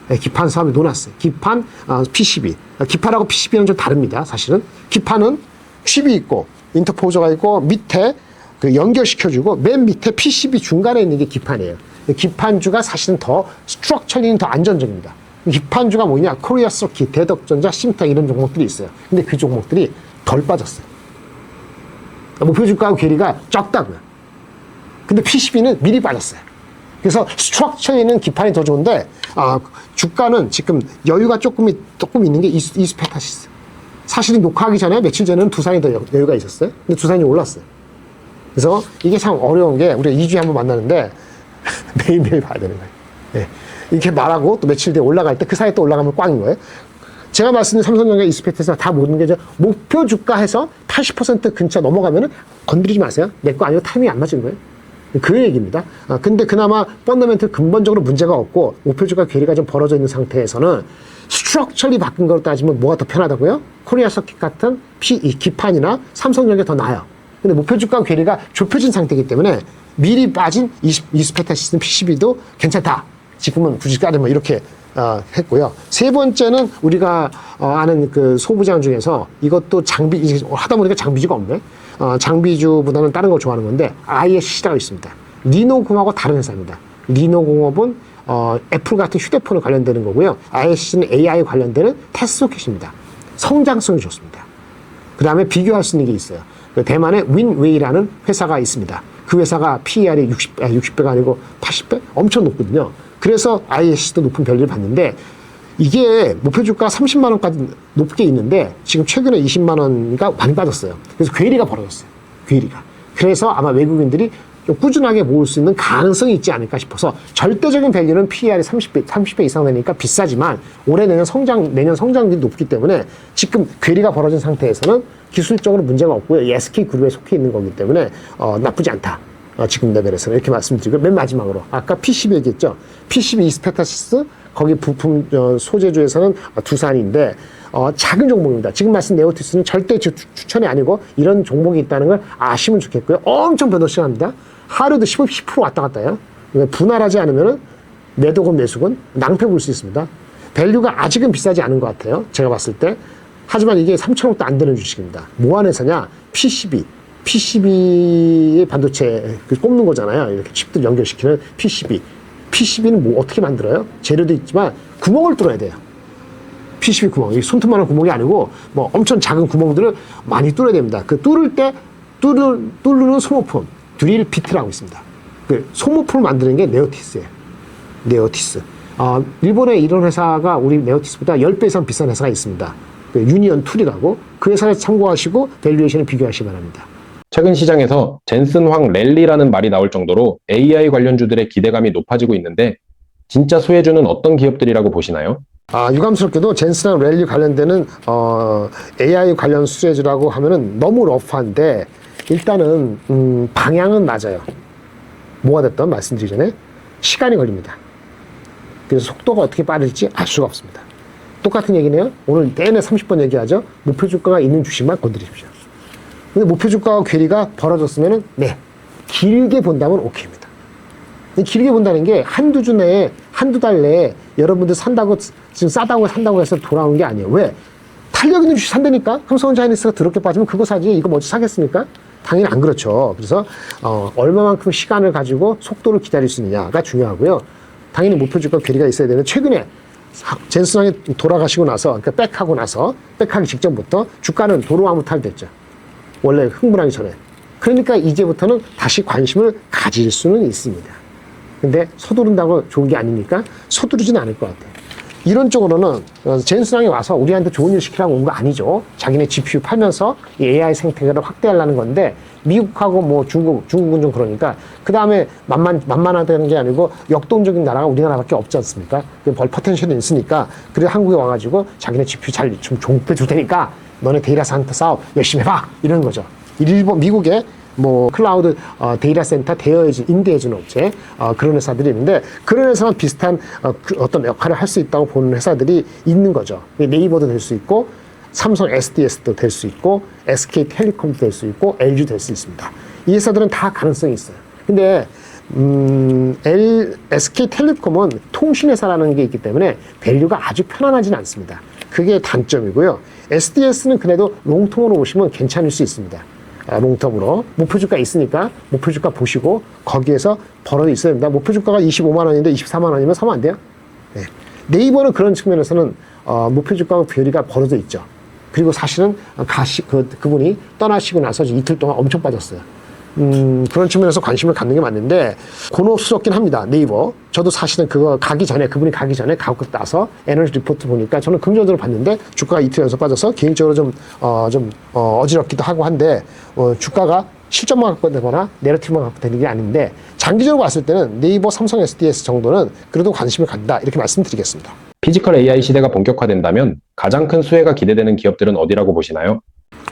네, 기판 사업이 놓았어요. 기판 PCB. 기판하고 PCB는 좀 다릅니다. 사실은 기판은 칩이 있고 인터포저가 있고 밑에 그 연결시켜주고 맨 밑에 PCB 중간에 있는 게 기판이에요. 기판주가 사실은 더 스트럭처리는 더 안전적입니다. 기판주가 뭐냐? 코리아 서킷, 대덕전자, 심텍 이런 종목들이 있어요. 근데 그 종목들이 덜 빠졌어요. 목표 주가하고 괴리가 적다고요. 근데 PCB는 미리 빠졌어요. 그래서 스트럭처에는 기판이 더 좋은데 주가는 지금 여유가 조금 있는 게 이스페타시스. 사실은 녹화하기 전에 며칠 전에는 두산이 더 여유가 있었어요. 근데 두산이 올랐어요. 그래서 이게 참 어려운 게 우리가 2주에 한번 만나는데 매일매일 봐야 되는 거예요. 네. 이렇게 말하고 또 며칠 뒤에 올라갈 때 그 사이에 또 올라가면 꽝인 거예요. 제가 말씀드린 삼성전자 이스페트에서 다 모든 게 목표 주가에서 80% 근처 넘어가면은 건드리지 마세요. 내 거 아니고 타이밍이 안 맞은 거예요. 그 얘기입니다. 근데 그나마 펀더멘털 근본적으로 문제가 없고 목표 주가 괴리가 좀 벌어져 있는 상태에서는 스트럭처리 바뀐 걸로 따지면 뭐가 더 편하다고요? 코리아 서킷 같은 기판이나 삼성전기가 더 나아요. 근데 목표 주가 괴리가 좁혀진 상태이기 때문에 미리 빠진 이스페타 시스템 PCB도 괜찮다. 지금은 굳이 따르면 이렇게 했고요. 세 번째는 우리가 아는 그 소부장 중에서 이것도 장비 하다 보니까 장비주가 없네. 장비주보다는 다른 걸 좋아하는 건데 ISC라고 있습니다. 리노공업하고 다른 회사입니다. 리노공업은 애플 같은 휴대폰을 관련되는 거고요. ISC는 AI 관련되는 테스트 소켓입니다. 성장성이 좋습니다. 그 다음에 비교할 수 있는 게 있어요. 대만의 윈웨이라는 회사가 있습니다. 그 회사가 PER이 60배가 아니고 80배? 엄청 높거든요. 그래서 ISC도 높은 별리를 받는데 이게 목표 주가 30만 원까지 높게 있는데 지금 최근에 20만 원가 많이 빠졌어요. 그래서 괴리가 벌어졌어요. 괴리가. 그래서 아마 외국인들이 좀 꾸준하게 모을 수 있는 가능성이 있지 않을까 싶어서 절대적인 밸류는 PER이 30배 이상 되니까 비싸지만 올해 내년 성장률이 높기 때문에 지금 괴리가 벌어진 상태에서는 기술적으로 문제가 없고요. SK 그룹에 속해 있는 거기 때문에 나쁘지 않다. 지금 레벨에서는 이렇게 말씀드리고 맨 마지막으로 아까 PCB 얘기했죠. PCB 이스페타시스 거기 부품 소재주에서는 두산인데 작은 종목입니다. 지금 말씀 네오티스는 절대 추천이 아니고 이런 종목이 있다는 걸 아시면 좋겠고요. 엄청 변동성 합니다. 하루도 10% 왔다 갔다 해요. 분할하지 않으면 매도건 매수건 낭패 볼 수 있습니다. 밸류가 아직은 비싸지 않은 것 같아요. 제가 봤을 때. 하지만 이게 3천억도 안 되는 주식입니다. 뭐 하는 회사냐? PCB의 반도체 꼽는 거잖아요. 이렇게 칩들 연결시키는 PCB. PCB는 뭐 어떻게 만들어요? 재료도 있지만 구멍을 뚫어야 돼요. PCB 구멍. 이 손톱만한 구멍이 아니고 뭐 엄청 작은 구멍들을 많이 뚫어야 됩니다. 그 뚫을 때 뚫는 소모품, 드릴 비트라고 있습니다. 그 소모품을 만드는 게 네오티스예요. 네오티스. 일본에 이런 회사가 우리 네오티스보다 10배 이상 비싼 회사가 있습니다. 그 유니언 툴이라고 그 회사를 참고하시고 밸류에이션을 비교하시기 바랍니다. 최근 시장에서 젠슨황 랠리라는 말이 나올 정도로 AI 관련주들의 기대감이 높아지고 있는데 진짜 수혜주는 어떤 기업들이라고 보시나요? 유감스럽게도 젠슨황 랠리 관련되는 AI 관련 수혜주라고 하면은 너무 러프한데 일단은 방향은 맞아요. 뭐가 됐든 말씀드리기 전에 시간이 걸립니다. 그래서 속도가 어떻게 빠를지 알 수가 없습니다. 똑같은 얘기네요. 오늘 내내 30번 얘기하죠. 목표 주가가 있는 주식만 건드리십시오. 근데 목표 주가와 괴리가 벌어졌으면은 네, 길게 본다면 오케이입니다. 길게 본다는 게 한두 주 내에 한두 달 내에 여러분들 산다고 지금 싸다고 산다고 해서 돌아오는 게 아니에요. 왜? 탄력 있는 주식 산다니까. 삼성전자 하이닉스가 더럽게 빠지면 그거 사지. 이거 먼저 사겠습니까? 당연히 안 그렇죠. 그래서 얼마만큼 시간을 가지고 속도를 기다릴 수 있느냐가 중요하고요. 당연히 목표주가 괴리가 있어야 되는데 최근에 젠슨왕이 돌아가시고 나서, 그러니까 백하기 직전부터 주가는 도루마무탈됐죠. 원래 흥분하기 전에. 그러니까 이제부터는 다시 관심을 가질 수는 있습니다. 근데 서두른다고 좋은 게 아니니까 서두르지는 않을 것 같아요. 이런 쪽으로는 젠슨왕이 와서 우리한테 좋은 일 시키라고 온 거 아니죠. 자기네 GPU 팔면서 이 AI 생태계를 확대하려는 건데 미국하고 뭐 중국은 좀 그러니까 그 다음에 만만하다는 게 아니고 역동적인 나라가 우리나라밖에 없지 않습니까? 벌 포텐셜이 있으니까 그래 한국에 와가지고 자기네 GPU 좀 종합해 줄 테니까 너네 데이터 센터 사업 열심히 해봐 이런 거죠. 일본 미국의 뭐 클라우드 데이터 센터 임대해주는 업체 그런 회사들이 있는데 그런 회사만 비슷한 어떤 역할을 할 수 있다고 보는 회사들이 있는 거죠. 네이버도 될 수 있고 삼성 SDS도 될 수 있고 SK텔레콤도 될 수 있고 LG도 될 수 있습니다. 이 회사들은 다 가능성이 있어요. 근데 SK텔레콤은 통신회사라는 게 있기 때문에 밸류가 아주 편안하지는 않습니다. 그게 단점이고요. SDS는 그래도 롱텀으로 보시면 괜찮을 수 있습니다. 롱텀으로 목표주가 있으니까 목표주가 보시고 거기에서 벌어도 있어야 됩니다. 목표주가가 25만 원인데 24만 원이면 사면 안 돼요? 네. 네이버는 그런 측면에서는 목표주가와 괴리가 벌어져 있죠. 그리고 사실은 그분이 떠나시고 나서 이틀 동안 엄청 빠졌어요. 그런 측면에서 관심을 갖는 게 맞는데 곤혹스럽긴 합니다. 네이버. 저도 사실은 그분이 가기 전에 가고 따서 에너지 리포트 보니까 저는 긍정적으로 봤는데 주가가 이틀 연속 빠져서 개인적으로 좀 어지럽기도 하고 한데 주가가 실점만 갖고 되거나 내러티브만 갖고 되는 게 아닌데 장기적으로 봤을 때는 네이버, 삼성 SDS 정도는 그래도 관심을 갖는다 이렇게 말씀드리겠습니다. 피지컬 AI 시대가 본격화된다면 가장 큰 수혜가 기대되는 기업들은 어디라고 보시나요?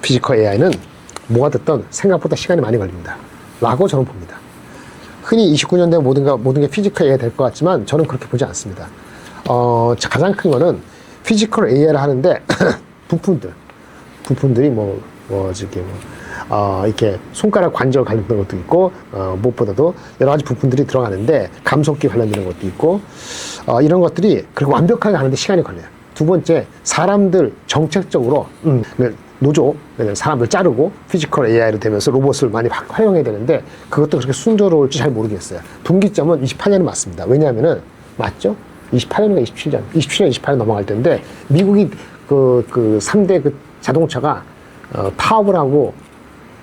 피지컬 AI는 뭐가 됐든 생각보다 시간이 많이 걸립니다. 라고 저는 봅니다. 흔히 29년 되면 모든 게 피지컬 AI가 될 것 같지만 저는 그렇게 보지 않습니다. 가장 큰 거는 피지컬 AI를 하는데 부품들이 이렇게 손가락 관절 관련된 것도 있고, 무엇보다도 여러 가지 부품들이 들어가는데, 감속기 관련되는 것도 있고, 이런 것들이 그렇게 완벽하게 하는데 시간이 걸려요. 두 번째, 사람들 정책적으로, 노조, 사람을 자르고 피지컬 AI로 되면서 로봇을 많이 활용해야 되는데, 그것도 그렇게 순조로울지 잘 모르겠어요. 분기점은 28년이 맞습니다. 왜냐하면은, 맞죠? 28년인가 27년, 28년 넘어갈 텐데, 미국이 그 3대 그 자동차가, 파업을 하고,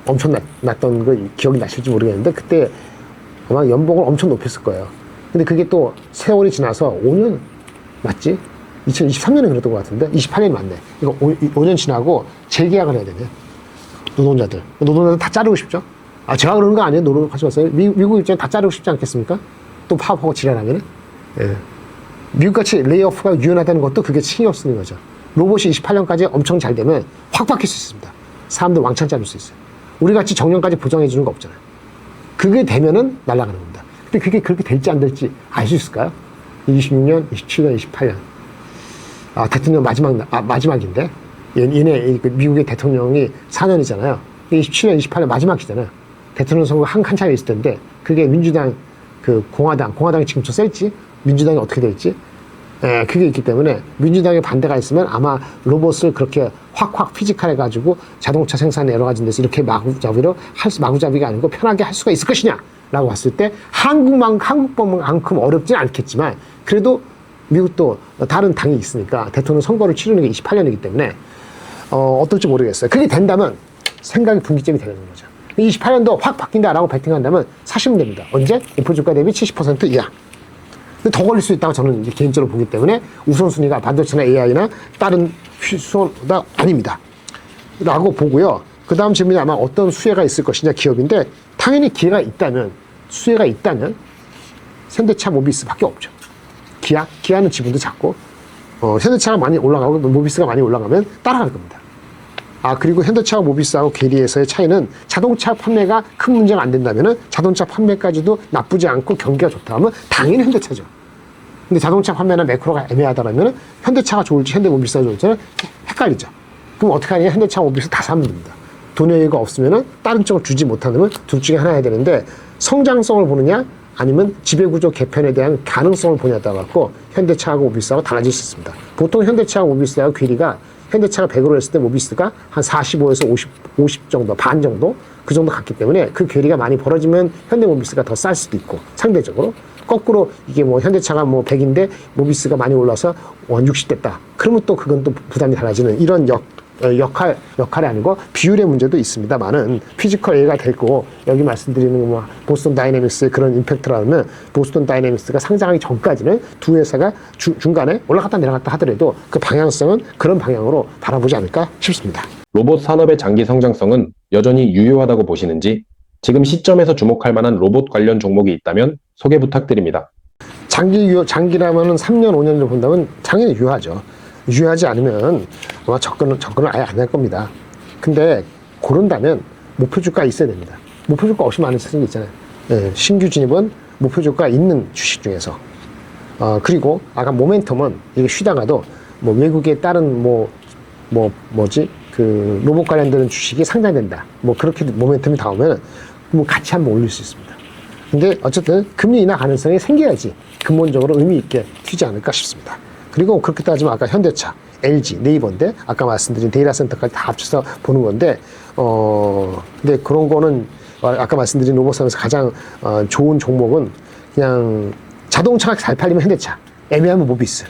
엄청 났던 거 기억이 나실지 모르겠는데 그때 아마 연봉을 엄청 높였을 거예요. 근데 그게 또 세월이 지나서 5년 맞지? 2023년에 그랬던 것 같은데 28년이 맞네. 이거 5년 지나고 재계약을 해야 되네. 노동자들 다 자르고 싶죠? 제가 그러는 거 아니에요. 노동하지 마세요. 미국 입장에 다 자르고 싶지 않겠습니까? 또 파업하고 지랄하면 예. 미국같이 레이오프가 유연하다는 것도 그게 신경 쓰는 거죠. 로봇이 28년까지 엄청 잘 되면 확 바뀔 수 있습니다. 사람들 왕창 자를 수 있어요. 우리같이 정년까지 보장해 주는 거 없잖아요. 그게 되면은 날아가는 겁니다. 근데 그게 그렇게 될지 안 될지 알 수 있을까요? 26년, 27년, 28년. 대통령 마지막인데. 얘네, 미국의 대통령이 4년이잖아요. 27년, 28년 마지막이잖아요. 대통령 선거 한참에 있을 텐데, 그게 민주당, 공화당이 지금 좀 셀지? 민주당이 어떻게 될지? 예, 그게 있기 때문에 민주당의 반대가 있으면 아마 로봇을 그렇게 확 피지컬해가지고 자동차 생산에 여러 가지 데서 이렇게 마구잡이가 아니고 편하게 할 수가 있을 것이냐? 라고 봤을 때 한국만큼 어렵진 않겠지만 그래도 미국도 다른 당이 있으니까 대통령 선거를 치르는 게 28년이기 때문에 어떨지 모르겠어요. 그게 된다면 생각의 분기점이 되는 거죠. 28년도 확 바뀐다라고 베팅한다면 사시면 됩니다. 언제? 목표주가 대비 70% 이하. 근데 더 걸릴 수 있다고 저는 개인적으로 보기 때문에 우선순위가 반도체나 AI나 다른 수소보다 아닙니다. 라고 보고요. 그 다음 질문이 아마 어떤 수혜가 있을 것이냐 기업인데 당연히 수혜가 있다면 현대차 모비스밖에 없죠. 기아는 지분도 작고 현대차가 많이 올라가고 모비스가 많이 올라가면 따라갈 겁니다. 그리고 현대차와 모비스하고 괴리에서의 차이는 자동차 판매가 큰 문제가 안 된다면은 자동차 판매까지도 나쁘지 않고 경기가 좋다 하면 당연히 현대차죠. 근데 자동차 판매나 매크로가 애매하다라면 현대차가 좋을지 현대모비스가 좋을지는 헷갈리죠. 그럼 어떻게 하냐? 현대차 모비스 다 사면 됩니다. 돈의 여유가 없으면은 다른 쪽을 주지 못한다면 둘 중에 하나 해야 되는데 성장성을 보느냐 아니면 지배구조 개편에 대한 가능성을 보냐에 따라 갖고 현대차하고 모비스하고 달라질 수 있습니다. 보통 현대차하고 모비스하고 괴리가 현대차가 100으로 했을 때 모비스가 한 45에서 50 정도, 반 정도 그 정도 갔기 때문에 그 괴리가 많이 벌어지면 현대모비스가 더 쌀 수도 있고 상대적으로 거꾸로 이게 뭐 현대차가 뭐 100인데 모비스가 많이 올라서 60 됐다. 그러면 또 그건 또 부담이 달라지는 이런 역할이 아니고 비율의 문제도 있습니다만은 피지컬 A가 될 거고 여기 말씀드리는 뭐 보스턴 다이내믹스의 그런 임팩트라면 보스턴 다이내믹스가 상장하기 전까지는 두 회사가 중간에 올라갔다 내려갔다 하더라도 그 방향성은 그런 방향으로 바라보지 않을까 싶습니다. 로봇 산업의 장기 성장성은 여전히 유효하다고 보시는지, 지금 시점에서 주목할 만한 로봇 관련 종목이 있다면 소개 부탁드립니다. 장기라면은 3년, 5년 정도 본다면 당연히 유효하죠. 유효하지 않으면 아마 접근을 아예 안 할 겁니다. 근데 고른다면 목표주가 있어야 됩니다. 목표주가 없이 많은 세상이 있잖아요. 예, 신규 진입은 목표주가 있는 주식 중에서. 그리고 아까 모멘텀은 이게 쉬다가도 뭐 외국의 다른 그 로봇 관련되는 주식이 상장된다. 뭐 그렇게 모멘텀이 나오면 뭐 같이 한번 올릴 수 있습니다. 근데 어쨌든 금리 인하 가능성이 생겨야지 근본적으로 의미 있게 튀지 않을까 싶습니다. 그리고 그렇게 따지면 아까 현대차, LG, 네이버인데 아까 말씀드린 데이터 센터까지 다 합쳐서 보는 건데 근데 그런 거는 아까 말씀드린 로봇산업에서 가장 좋은 종목은 그냥 자동차가 잘 팔리면 현대차, 애매하면 모비스.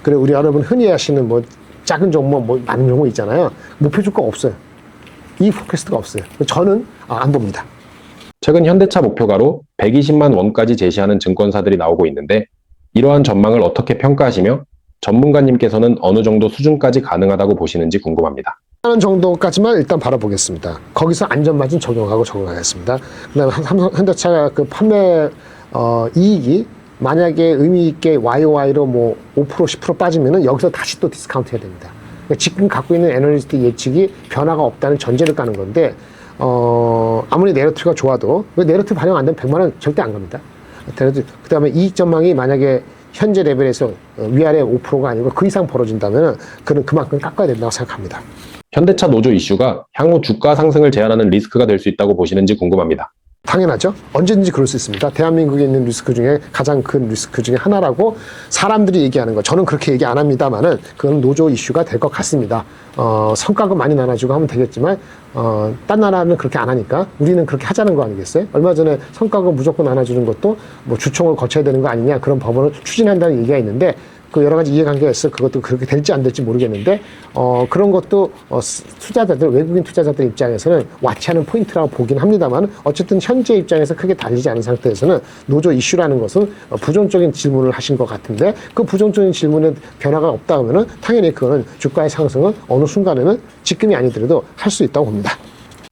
그리고 우리 여러분 흔히 하시는 뭐 작은 종목, 뭐 많은 종목 있잖아요. 목표 주가 없어요. 이 포캐스트가 없어요. 저는 안 봅니다. 최근 현대차 목표가로 120만 원까지 제시하는 증권사들이 나오고 있는데, 이러한 전망을 어떻게 평가하시며 전문가님께서는 어느 정도 수준까지 가능하다고 보시는지 궁금합니다. 하는 정도까지만 일단 바라보겠습니다. 거기서 안전마진 적용하겠습니다. 그다음에 현대차가 그 판매 이익이 만약에 의미 있게 YOY로 뭐 5% 10% 빠지면은 여기서 다시 또 디스카운트 해야 됩니다. 그러니까 지금 갖고 있는 애널리스트 예측이 변화가 없다는 전제를 까는 건데 아무리 내러티브가 좋아도 내러티브 반영 안 되면 100만 원 절대 안 갑니다. 그다음에 이익 전망이 만약에 현재 레벨에서 위아래 5%가 아니고 그 이상 벌어진다면 그만큼 깎아야 된다고 생각합니다. 현대차 노조 이슈가 향후 주가 상승을 제한하는 리스크가 될 수 있다고 보시는지 궁금합니다. 당연하죠. 언제든지 그럴 수 있습니다. 대한민국에 있는 리스크 중에 가장 큰 리스크 중에 하나라고 사람들이 얘기하는 거. 저는 그렇게 얘기 안 합니다만은 그건 노조 이슈가 될 것 같습니다. 성과금 많이 나눠주고 하면 되겠지만 딴 나라는 그렇게 안 하니까 우리는 그렇게 하자는 거 아니겠어요? 얼마 전에 성과금 무조건 나눠주는 것도 뭐 주총을 거쳐야 되는 거 아니냐 그런 법안을 추진한다는 얘기가 있는데 그 여러 가지 이해관계가 있어 그것도 그렇게 될지 안 될지 모르겠는데 그런 것도 투자자들 외국인 투자자들 입장에서는 와치하는 포인트라고 보긴 합니다만 어쨌든 현재 입장에서 크게 달리지 않은 상태에서는 노조 이슈라는 것은 부정적인 질문을 하신 것 같은데 그 부정적인 질문에 변화가 없다 하면은 당연히 그거는 주가의 상승은 어느 순간에는 지금이 아니더라도 할 수 있다고 봅니다.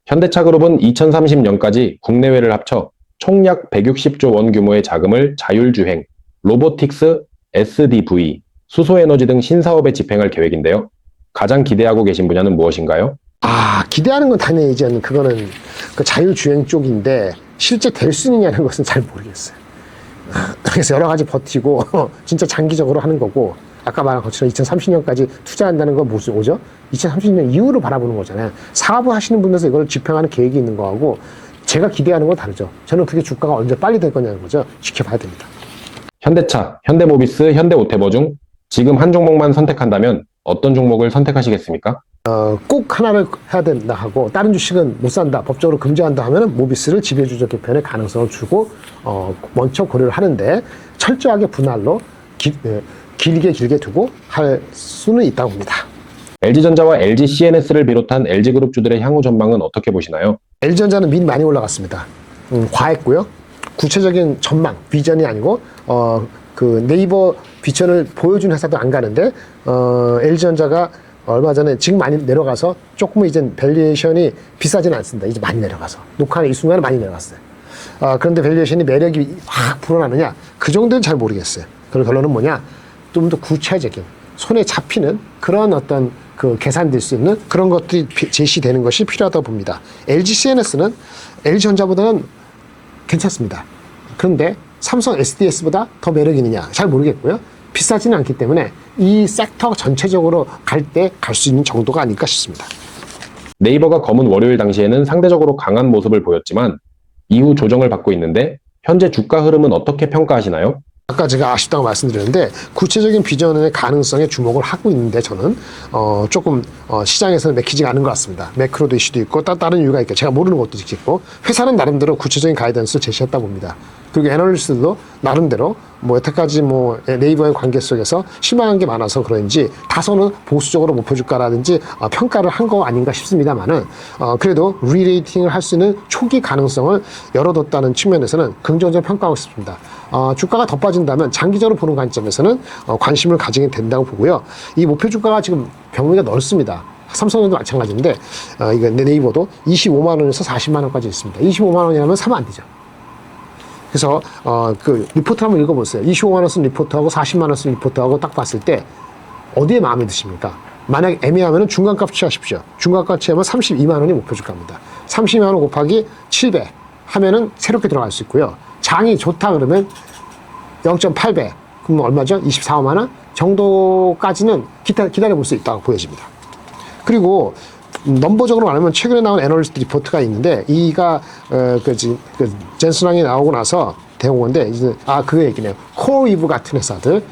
현대차그룹은 2030년까지 국내외를 합쳐 총 약 160조 원 규모의 자금을 자율주행, 로보틱스, SDV, 수소에너지 등 신사업에 집행할 계획인데요. 가장 기대하고 계신 분야는 무엇인가요? 기대하는 건 당연히 이제 그거는 그 자율주행 쪽인데 실제 될 수 있느냐는 것은 잘 모르겠어요. 그래서 여러 가지 버티고 진짜 장기적으로 하는 거고 아까 말한 것처럼 2030년까지 투자한다는 건 뭐죠? 2030년 이후로 바라보는 거잖아요. 사업을 하시는 분들에서 이걸 집행하는 계획이 있는 거하고 제가 기대하는 건 다르죠. 저는 그게 주가가 언제 빨리 될 거냐는 거죠. 지켜봐야 됩니다. 현대차, 현대모비스, 현대오테버 중 지금 한 종목만 선택한다면 어떤 종목을 선택하시겠습니까? 꼭 하나를 해야 된다 하고 다른 주식은 못 산다, 법적으로 금지한다 하면 모비스를 지배주적 개편의 가능성을 주고 먼저 고려를 하는데 철저하게 분할로 길게 두고 할 수는 있다고 봅니다. LG전자와 LG CNS를 비롯한 LG그룹주들의 향후 전망은 어떻게 보시나요? LG전자는 미리 많이 올라갔습니다. 과했고요. 구체적인 전망, 비전이 아니고 그 네이버 비전을 보여준 회사도 안 가는데 LG전자가 얼마 전에 지금 많이 내려가서 조금은 이제 밸류에이션이 비싸지는 않습니다. 이제 많이 내려가서 녹화하는 이 순간에 많이 내려갔어요. 그런데 밸류에이션이 매력이 확 불어나느냐 그 정도는 잘 모르겠어요. 그런 결론은 뭐냐 좀 더 구체적인 손에 잡히는 그런 어떤 그 계산될 수 있는 그런 것들이 제시되는 것이 필요하다고 봅니다. LG CNS는 LG전자보다는 괜찮습니다. 그런데 삼성 SDS보다 더 매력 있느냐 잘 모르겠고요. 비싸지는 않기 때문에 이 섹터 전체적으로 갈 때 갈 수 있는 정도가 아닐까 싶습니다. 네이버가 검은 월요일 당시에는 상대적으로 강한 모습을 보였지만 이후 조정을 받고 있는데 현재 주가 흐름은 어떻게 평가하시나요? 아까 제가 아쉽다고 말씀드렸는데 구체적인 비전의 가능성에 주목을 하고 있는데 저는 조금 시장에서는 맥히지가 않은 것 같습니다. 매크로도 이슈도 있고 다른 이유가 있고 제가 모르는 것도 있고 회사는 나름대로 구체적인 가이던스를 제시했다 봅니다. 그리고 애널리스트도 나름대로 뭐 여태까지 뭐 네이버의 관계 속에서 실망한 게 많아서 그런지 다소는 보수적으로 목표 주가라든지 평가를 한 거 아닌가 싶습니다만은 그래도 리레이팅을 할 수 있는 초기 가능성을 열어뒀다는 측면에서는 긍정적으로 평가하고 싶습니다. 주가가 더 빠진다면 장기적으로 보는 관점에서는 관심을 가지게 된다고 보고요. 이 목표 주가가 지금 병위가 넓습니다. 삼성전도 마찬가지인데 이거 네이버도 25만 원에서 40만 원까지 있습니다. 25만 원이라면 사면 안 되죠. 그래서 그 리포트 한번 읽어보세요. 25만 원 쓴 리포트하고 40만 원 쓴 리포트하고 딱 봤을 때 어디에 마음에 드십니까? 만약 애매하면 중간값 취하십시오. 중간값 취하면 32만 원이 목표 주가입니다. 32만 원 곱하기 7배 하면은 새롭게 들어갈 수 있고요. 장이 좋다 그러면 0.8배 그럼 얼마죠? 24만 원 정도까지는 기다려 볼 수 있다고 보여집니다. 그리고 넘버적으로 말하면 최근에 나온 애널리스트 리포트가 있는데 이가 젠슨왕이 나오고 나서 대온 건데 이제 그 얘기네요. 코어위브 같은 회사들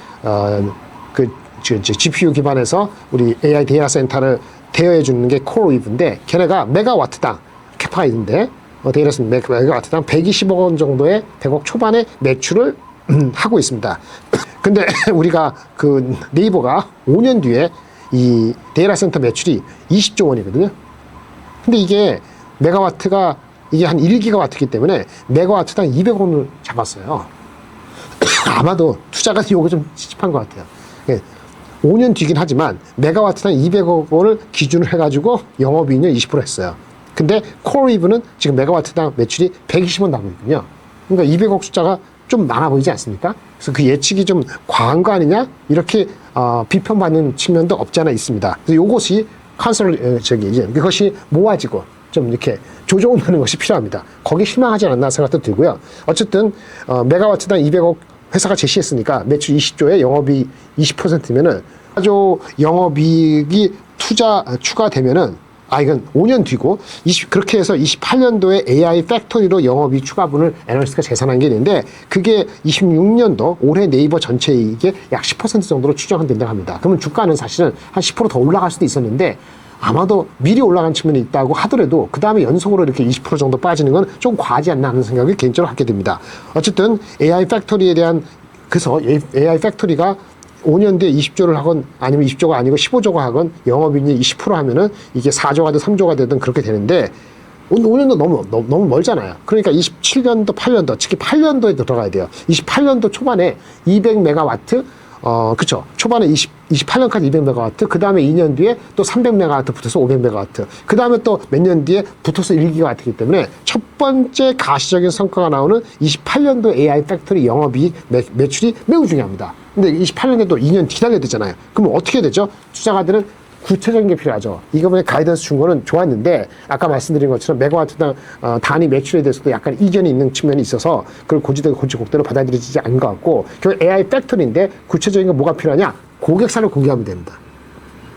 GPU 기반에서 우리 AI 데이터 센터를 대여해 주는 게 코어위브인데 걔네가 메가와트당 캐파가 있는데 데이터 센터 메가와트당 120억 원 정도의 100억 초반의 매출을 하고 있습니다. 근데 우리가 그 네이버가 5년 뒤에 이 데이터 센터 매출이 20조 원이거든요. 근데 이게 메가와트가 이게 한 1기가와트이기 때문에 메가와트당 200원을 잡았어요. 아마도 투자가 요거 좀 찝찝한 것 같아요. 5년 뒤긴 하지만 메가와트당 200억 원을 기준으로 해가지고 영업이익률 20% 했어요. 근데 코어리브는 지금 메가와트당 매출이 120원 나고 있거든요. 그러니까 200억 숫자가 좀 많아 보이지 않습니까? 그래서 그 예측이 좀 과한 거 아니냐? 이렇게 비판받는 측면도 없지 않아 있습니다. 그래서 요것이 그것이 모아지고 좀 이렇게 조정하는 것이 필요합니다. 거기 실망하지 않았나 생각도 들고요. 어쨌든 메가와트당 200억 회사가 제시했으니까 매출 20조에 영업이익 20%면은 4조 영업이익이 추가되면은 이건 5년 뒤고 그렇게 해서 28년도에 AI 팩토리로 영업이익 추가분을 애널리스트가 계산한 게 있는데 그게 26년도 올해 네이버 전체 이익의 약 10% 정도로 추정된다고 합니다. 그러면 주가는 사실은 한 10% 더 올라갈 수도 있었는데 아마도 미리 올라간 측면이 있다고 하더라도 그 다음에 연속으로 이렇게 20% 정도 빠지는 건 좀 과하지 않나 하는 생각을 개인적으로 하게 됩니다. 어쨌든 AI 팩토리에 대한 그래서 AI 팩토리가 5년 뒤에 20조를 하건 아니면 20조가 아니고 15조가 하건 영업이익이 20% 하면은 이게 4조가 되든 3조가 되든 그렇게 되는데 5년도 너무 멀잖아요. 그러니까 27년도, 8년도, 특히 8년도에 들어가야 돼요. 28년도 초반에 200메가와트, 그쵸. 초반에 28년까지 200메가와트, 그 다음에 2년 뒤에 또 300메가와트 붙어서 500메가와트, 그 다음에 또 몇 년 뒤에 붙어서 1기가와트이기 때문에 첫 번째 가시적인 성과가 나오는 28년도 AI 팩토리 영업이익 매출이 매우 중요합니다. 근데 28년에 또 2년 기다려야 되잖아요. 그럼 어떻게 되죠? 투자가들은 구체적인 게 필요하죠. 이번에 가이던스 준 거는 좋았는데 아까 말씀드린 것처럼 메가와트당 단위 매출에 대해서도 약간 이견이 있는 측면이 있어서 그걸 고지곡대로 받아들여지지 않은 것 같고 결국 AI 팩토리인데 구체적인 건 뭐가 필요하냐? 고객사를 공개하면 됩니다.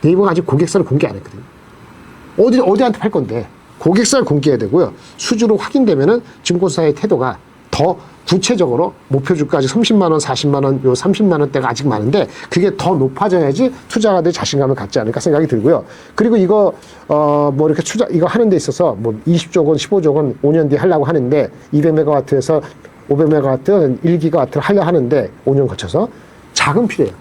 네이버가 아직 고객사를 공개 안 했거든요. 어디한테 팔 건데 고객사를 공개해야 되고요. 수주로 확인되면은 증권사의 태도가 더 구체적으로 목표주까지 30만 원, 40만 원, 요 30만 원대가 아직 많은데 그게 더 높아져야지 투자가들 자신감을 갖지 않을까 생각이 들고요. 그리고 이거 뭐 이렇게 이거 하는 데 있어서 뭐 20조 원, 15조 원 5년 뒤에 하려고 하는데 200메가와트에서 500메가와트, 1기가와트를 하려 하는데 5년 거쳐서 자금 필요해요.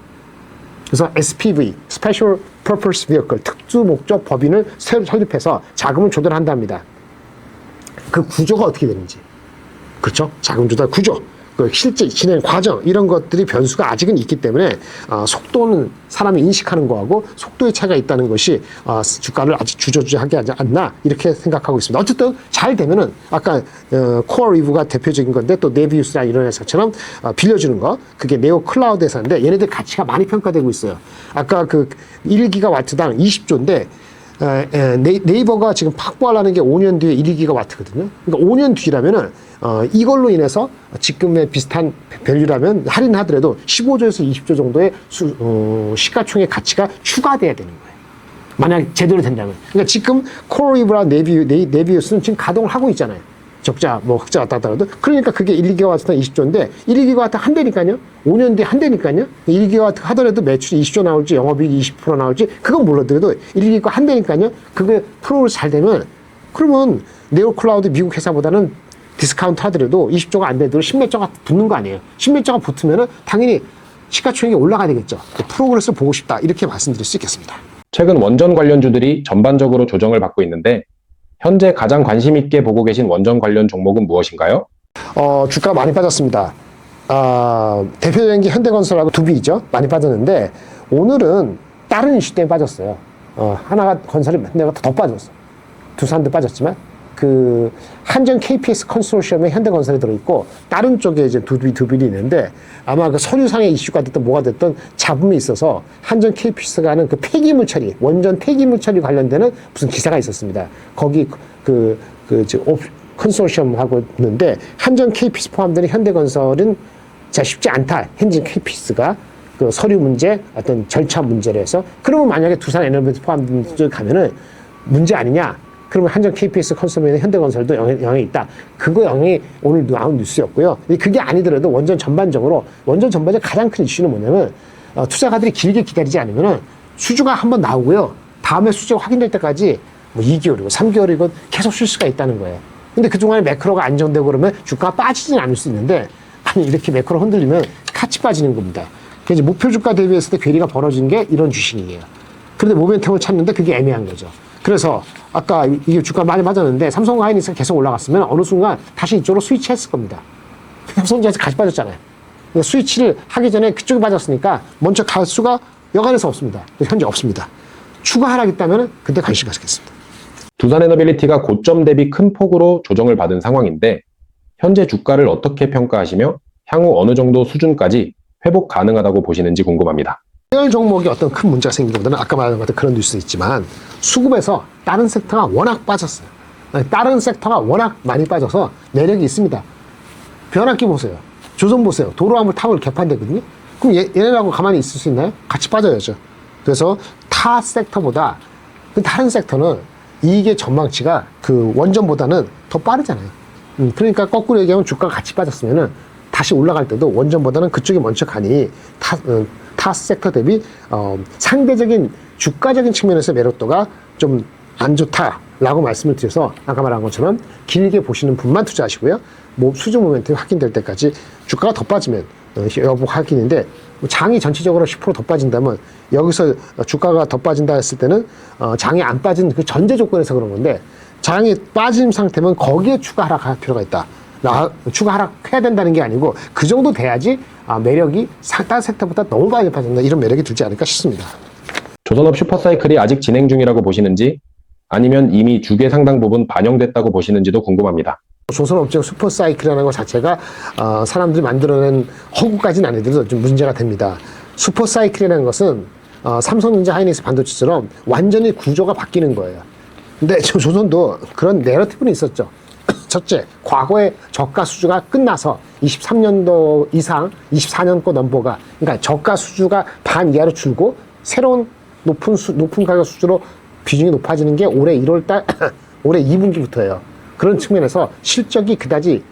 그래서 SPV, Special Purpose Vehicle, 특수 목적 법인을 새로 설립해서 자금을 조달한답니다. 그 구조가 어떻게 되는지. 그렇죠? 자금 조달 구조, 그 실제 진행 과정 이런 것들이 변수가 아직은 있기 때문에 속도는 사람이 인식하는 거하고 속도의 차이가 있다는 것이 주가를 아직 주저주저하게 하지 않나 이렇게 생각하고 있습니다. 어쨌든 잘 되면은 아까 코어리브가 대표적인 건데 또 네비우스나 이런 회사처럼 빌려주는 거 그게 네오 클라우드 회사인데 얘네들 가치가 많이 평가되고 있어요. 아까 그 1기가와트당 20조인데 네이버가 지금 확보하려는 게 5년 뒤에 1기가와트거든요. 그러니까 5년 뒤라면은 이걸로 인해서 지금의 비슷한 밸류라면 할인하더라도 15조에서 20조 정도의 시가총액 가치가 추가돼야 되는 거예요. 만약 제대로 된다면. 그러니까 지금 코어리브랑 네비우스는 지금 가동을 하고 있잖아요. 적자, 뭐 흑자 왔다 갔다 하도 그러니까 그게 1기가와트당 20조인데 1기가와트 한 대니까요. 5년 뒤에 한 대니까요. 1기가와트 하더라도 매출이 20조 나올지 영업이익이 20% 나올지 그건 몰라도 1기가 한 대니까요. 그게 프로그램이 잘 되면 그러면 네오클라우드 미국 회사보다는 디스카운트 하더라도 20조가 안 되더라도 10몇 조가 붙는 거 아니에요. 10몇 조가 붙으면은 당연히 시가총액이 올라가야 되겠죠. 프로그레스를 보고 싶다. 이렇게 말씀드릴 수 있겠습니다. 최근 원전 관련주들이 전반적으로 조정을 받고 있는데 현재 가장 관심 있게 보고 계신 원전 관련 종목은 무엇인가요? 주가 많이 빠졌습니다. 대표적인 게 현대건설하고 두비죠. 많이 빠졌는데 오늘은 다른 이슈 때문에 빠졌어요. 하나가 건설이 내가 더 빠졌어. 두산도 빠졌지만 그 한전 KPS 컨소시엄에 현대건설이 들어있고 다른 쪽에 이제 두빌이 있는데 아마 그 서류상의 이슈가 됐든 뭐가 됐든 잡음이 있어서 한전 KPS가 하는 그 폐기물 처리, 원전 폐기물 처리 관련되는 무슨 기사가 있었습니다. 거기 컨소시엄하고 있는데 한전 KPS 포함되는 현대건설은 자 쉽지 않다. 현재 KPS가 그 서류 문제, 어떤 절차 문제로 해서 그러면 만약에 두산 에너비스 포함된 쪽 가면은 문제 아니냐? 그러면 한전 KPS 컨소시엄에 현대건설도 영향이 있다. 그거 영향이 오늘 나온 뉴스였고요. 그게 아니더라도 원전 전반적으로 가장 큰 이슈는 뭐냐면 투자가들이 길게 기다리지 않으면 수주가 한번 나오고요. 다음에 수주가 확인될 때까지 뭐 2개월이고 3개월이고 계속 쉴 수가 있다는 거예요. 근데 그동안에 매크로가 안정되고 그러면 주가가 빠지진 않을 수 있는데 아니 이렇게 매크로 흔들리면 같이 빠지는 겁니다. 그래서 목표 주가 대비했을 때 괴리가 벌어진 게 이런 주식이에요. 그런데 모멘텀을 찾는데 그게 애매한 거죠. 그래서 아까 이게 주가 많이 빠졌는데 삼성과 하이닉스가 계속 올라갔으면 어느 순간 다시 이쪽으로 스위치했을 겁니다. 삼성전자에서 같이 빠졌잖아요. 그러니까 스위치를 하기 전에 그쪽에 빠졌으니까 먼저 갈 수가 여간에서 없습니다. 현재 없습니다. 추가 하락 있다면 그때 관심 가지겠습니다. 두산에너빌리티가 고점 대비 큰 폭으로 조정을 받은 상황인데 현재 주가를 어떻게 평가하시며 향후 어느 정도 수준까지 회복 가능하다고 보시는지 궁금합니다. 해열 종목이 어떤 큰 문제가 생긴 것보다는 아까 말한 것 같은 그런 뉴스 있지만 수급에서 다른 섹터가 워낙 빠졌어요. 다른 섹터가 워낙 많이 빠져서 매력이 있습니다. 변압기 보세요. 조선 보세요. 도로화물 탑을 개판되거든요. 그럼 얘네하고 가만히 있을 수 있나요? 같이 빠져야죠. 그래서 타 섹터보다 그 다른 sek터는 이익의 전망치가 그 원전보다는 더 빠르잖아요. 그러니까 거꾸로 얘기하면 주가가 같이 빠졌으면은 다시 올라갈 때도 원전보다는 그쪽이 먼저 가니 타 섹터 대비 상대적인 주가적인 측면에서 매력도가 좀 안 좋다라고 말씀을 드려서 아까 말한 것처럼 길게 보시는 분만 투자하시고요. 수주 모멘텀이 확인될 때까지 주가가 더 빠지면 여부 확인인데 장이 전체적으로 10% 더 빠진다면 여기서 주가가 더 빠진다 했을 때는 장이 안 빠진 그 전제 조건에서 그런 건데 장이 빠진 상태면 거기에 추가 하락할 필요가 있다. 추가 하락해야 된다는 게 아니고 그 정도 돼야지 매력이 다른 섹터보다 너무 많이 빠진다 이런 매력이 들지 않을까 싶습니다. 조선업 슈퍼사이클이 아직 진행 중이라고 보시는지 아니면 이미 주계 상당 부분 반영됐다고 보시는지도 궁금합니다. 조선업종 슈퍼사이클이라는 것 자체가 사람들이 만들어낸 허구까지는 아니더라도 좀 문제가 됩니다. 슈퍼사이클이라는 것은 삼성전자 하이닉스 반도체처럼 완전히 구조가 바뀌는 거예요. 근데 조선도 그런 내러티브는 있었죠. 첫째, 과거에 저가 수주가 끝나서 23년도 이상 24년거 넘버가 그러니까 저가 수주가 반 이하로 줄고 새로운 높은 가격 수주로 비중이 높아지는 게 올해 1월달 올해 2분기부터예요. 그런 측면에서 실적이 그다지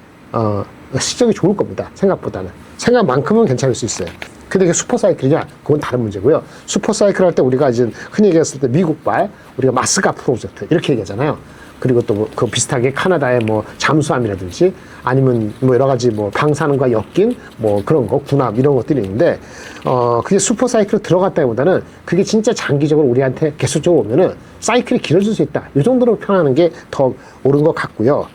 실적이 좋을 겁니다. 생각보다는 생각만큼은 괜찮을 수 있어요. 근데 이게 슈퍼사이클이냐? 그건 다른 문제고요. 슈퍼사이클 할 때 우리가 이제 흔히 얘기했을 때 미국발 우리가 마스가 프로젝트 이렇게 얘기하잖아요. 그리고 또 그 비슷하게 카나다의 뭐 잠수함이라든지 아니면 뭐 여러 가지 뭐 방사능과 엮인 뭐 그런 거 군함 이런 것들이 있는데 그게 슈퍼사이클로 들어갔다기보다는 그게 진짜 장기적으로 우리한테 계속적으로 오면은 사이클이 길어질 수 있다. 이 정도로 평하는 게 더 옳은 것 같고요.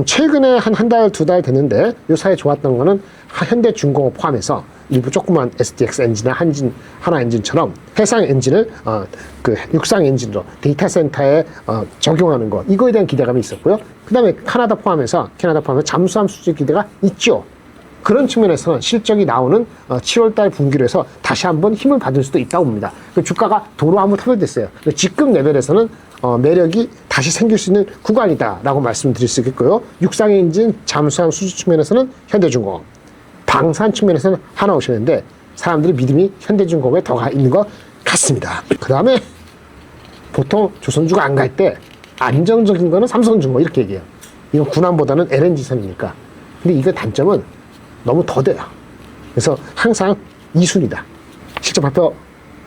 최근에 한 달, 두 달 됐는데 요 사이에 좋았던 거는 현대중공업 포함해서 일부 조그만 SDX 엔진이나 하나 엔진처럼 해상 엔진을 그 육상 엔진으로 데이터 센터에 적용하는 것 이거에 대한 기대감이 있었고요. 그 다음에 캐나다 포함해서 잠수함 수주 기대가 있죠. 그런 측면에서는 실적이 나오는 7월달 분기로 해서 다시 한번 힘을 받을 수도 있다고 봅니다. 그 주가가 도로 한번 타결됐어요. 지금 레벨에서는 매력이 다시 생길 수 있는 구간이다라고 말씀드릴 수 있겠고요. 육상 엔진, 잠수함 수주 측면에서는 현대중공업, 방산 측면에서는 하나 오시는데 사람들이 믿음이 현대중공업에 더 있는 것 같습니다. 그 다음에 보통 조선주가 안 갈 때 안정적인 거는 삼성중공업 이렇게 얘기해요. 이건 군함보다는 LNG선이니까. 근데 이거 단점은 너무 더뎌요. 그래서 항상 2순위다. 실제 발표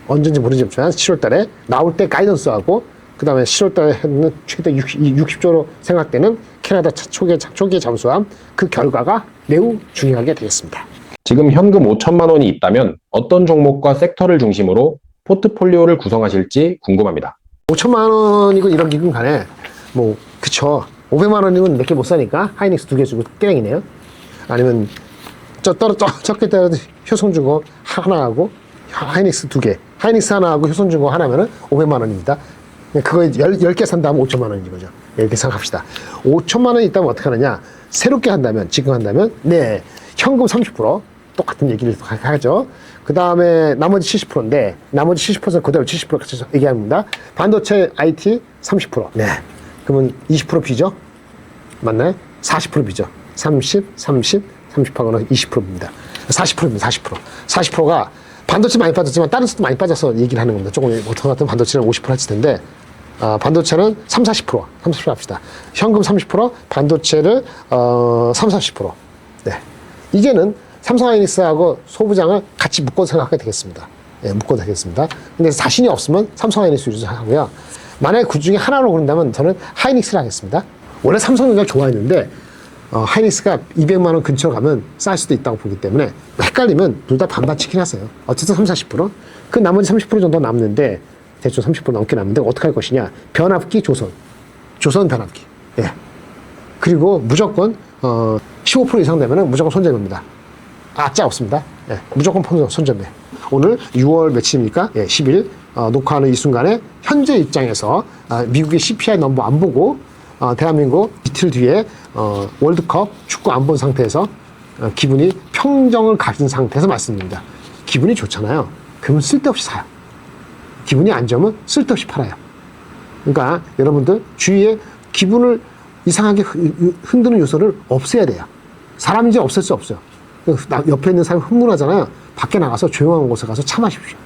언제인지 모르지만 7월 달에 나올 때 가이던스하고 그 다음에 7월 달에 했는 최대 60조로 생각되는 캐나다 초기의 잠수함 그 결과가 매우 중요하게 되겠습니다. 지금 현금 5천만 원이 있다면 어떤 종목과 섹터를 중심으로 포트폴리오를 구성하실지 궁금합니다. 5천만 원이건 1억이건 간에 뭐 그쵸. 500만 원이면 몇 개 못 사니까 하이닉스 2개 주고 땡이네요. 아니면 적게 따라도 효성 주고 하나 하고 하이닉스 2개, 하이닉스 하나 하고 효성 주고 하나면은 500만 원입니다. 그거 10개 산다면 5천만 원인 거죠. 이렇게 생각합시다. 5천만 원이 있다면 어떻게 하느냐? 새롭게 한다면, 지금 한다면, 네, 현금 30% 똑같은 얘기를 하죠. 그 다음에 나머지 70%인데, 나머지 70%는 그대로 70% 같이 얘기합니다. 반도체 IT 30%. 네. 그러면 20% 비죠? 맞나요? 40% 비죠? 30하고는 20%입니다. 40%입니다. 40%. 40%가 반도체 많이 빠졌지만 다른 것도 많이 빠져서 얘기를 하는 겁니다. 조금 보통 같은 반도체는 50% 하실 텐데, 반도체는 30% 합시다. 현금 30%, 반도체를 40%. 네. 이제는 삼성하이닉스하고 소부장을 같이 묶어서 생각하게 되겠습니다. 예, 묶어도 되겠습니다. 근데 자신이 없으면 삼성하이닉스 유지하고요. 만약에 그 중에 하나로 고른다면 저는 하이닉스를 하겠습니다. 원래 삼성전자 좋아했는데 하이닉스가 200만 원 근처 가면 쌀 수도 있다고 보기 때문에 헷갈리면 둘 다 반반 치킨 하세요. 어쨌든 30-40%. 그 나머지 30% 정도 남는데 대충 30% 넘게 남는데 어떻게 할 것이냐. 변압기 조선 변압기. 예. 그리고 무조건 15% 이상 되면 무조건 손절입니다. 짜 없습니다. 예. 무조건 손절매. 오늘 6월 며칠입니까? 예, 10일 녹화하는 이 순간에 현재 입장에서 미국의 CPI 넘버 안 보고 대한민국 이틀 뒤에 월드컵 축구 안 본 상태에서 기분이 평정을 가진 상태에서 말씀드립니다. 기분이 좋잖아요. 그러면 쓸데없이 사요. 기분이 안 좋으면 쓸데없이 팔아요. 그러니까 여러분들 주위에 기분을 이상하게 흔드는 요소를 없애야 돼요. 사람인지 없앨 수 없어요. 옆에 있는 사람이 흥분하잖아요. 밖에 나가서 조용한 곳에 가서 차 마십시오.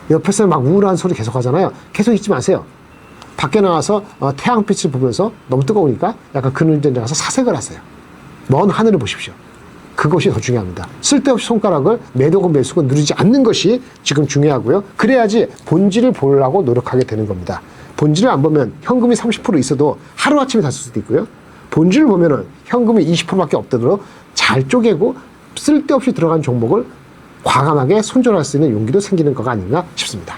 옆에서 막 우울한 소리 계속 하잖아요. 계속 있지 마세요. 밖에 나가서 태양빛을 보면서 너무 뜨거우니까 약간 그늘 데 나가서 사색을 하세요. 먼 하늘을 보십시오. 그것이 더 중요합니다. 쓸데없이 손가락을 매도건 매수건 누르지 않는 것이 지금 중요하고요. 그래야지 본질을 보려고 노력하게 되는 겁니다. 본질을 안 보면 현금이 30% 있어도 하루아침에 다 쓸 수도 있고요. 본질을 보면은 현금이 20%밖에 없더라도 잘 쪼개고 쓸데없이 들어간 종목을 과감하게 손절할 수 있는 용기도 생기는 거가 아닌가 싶습니다.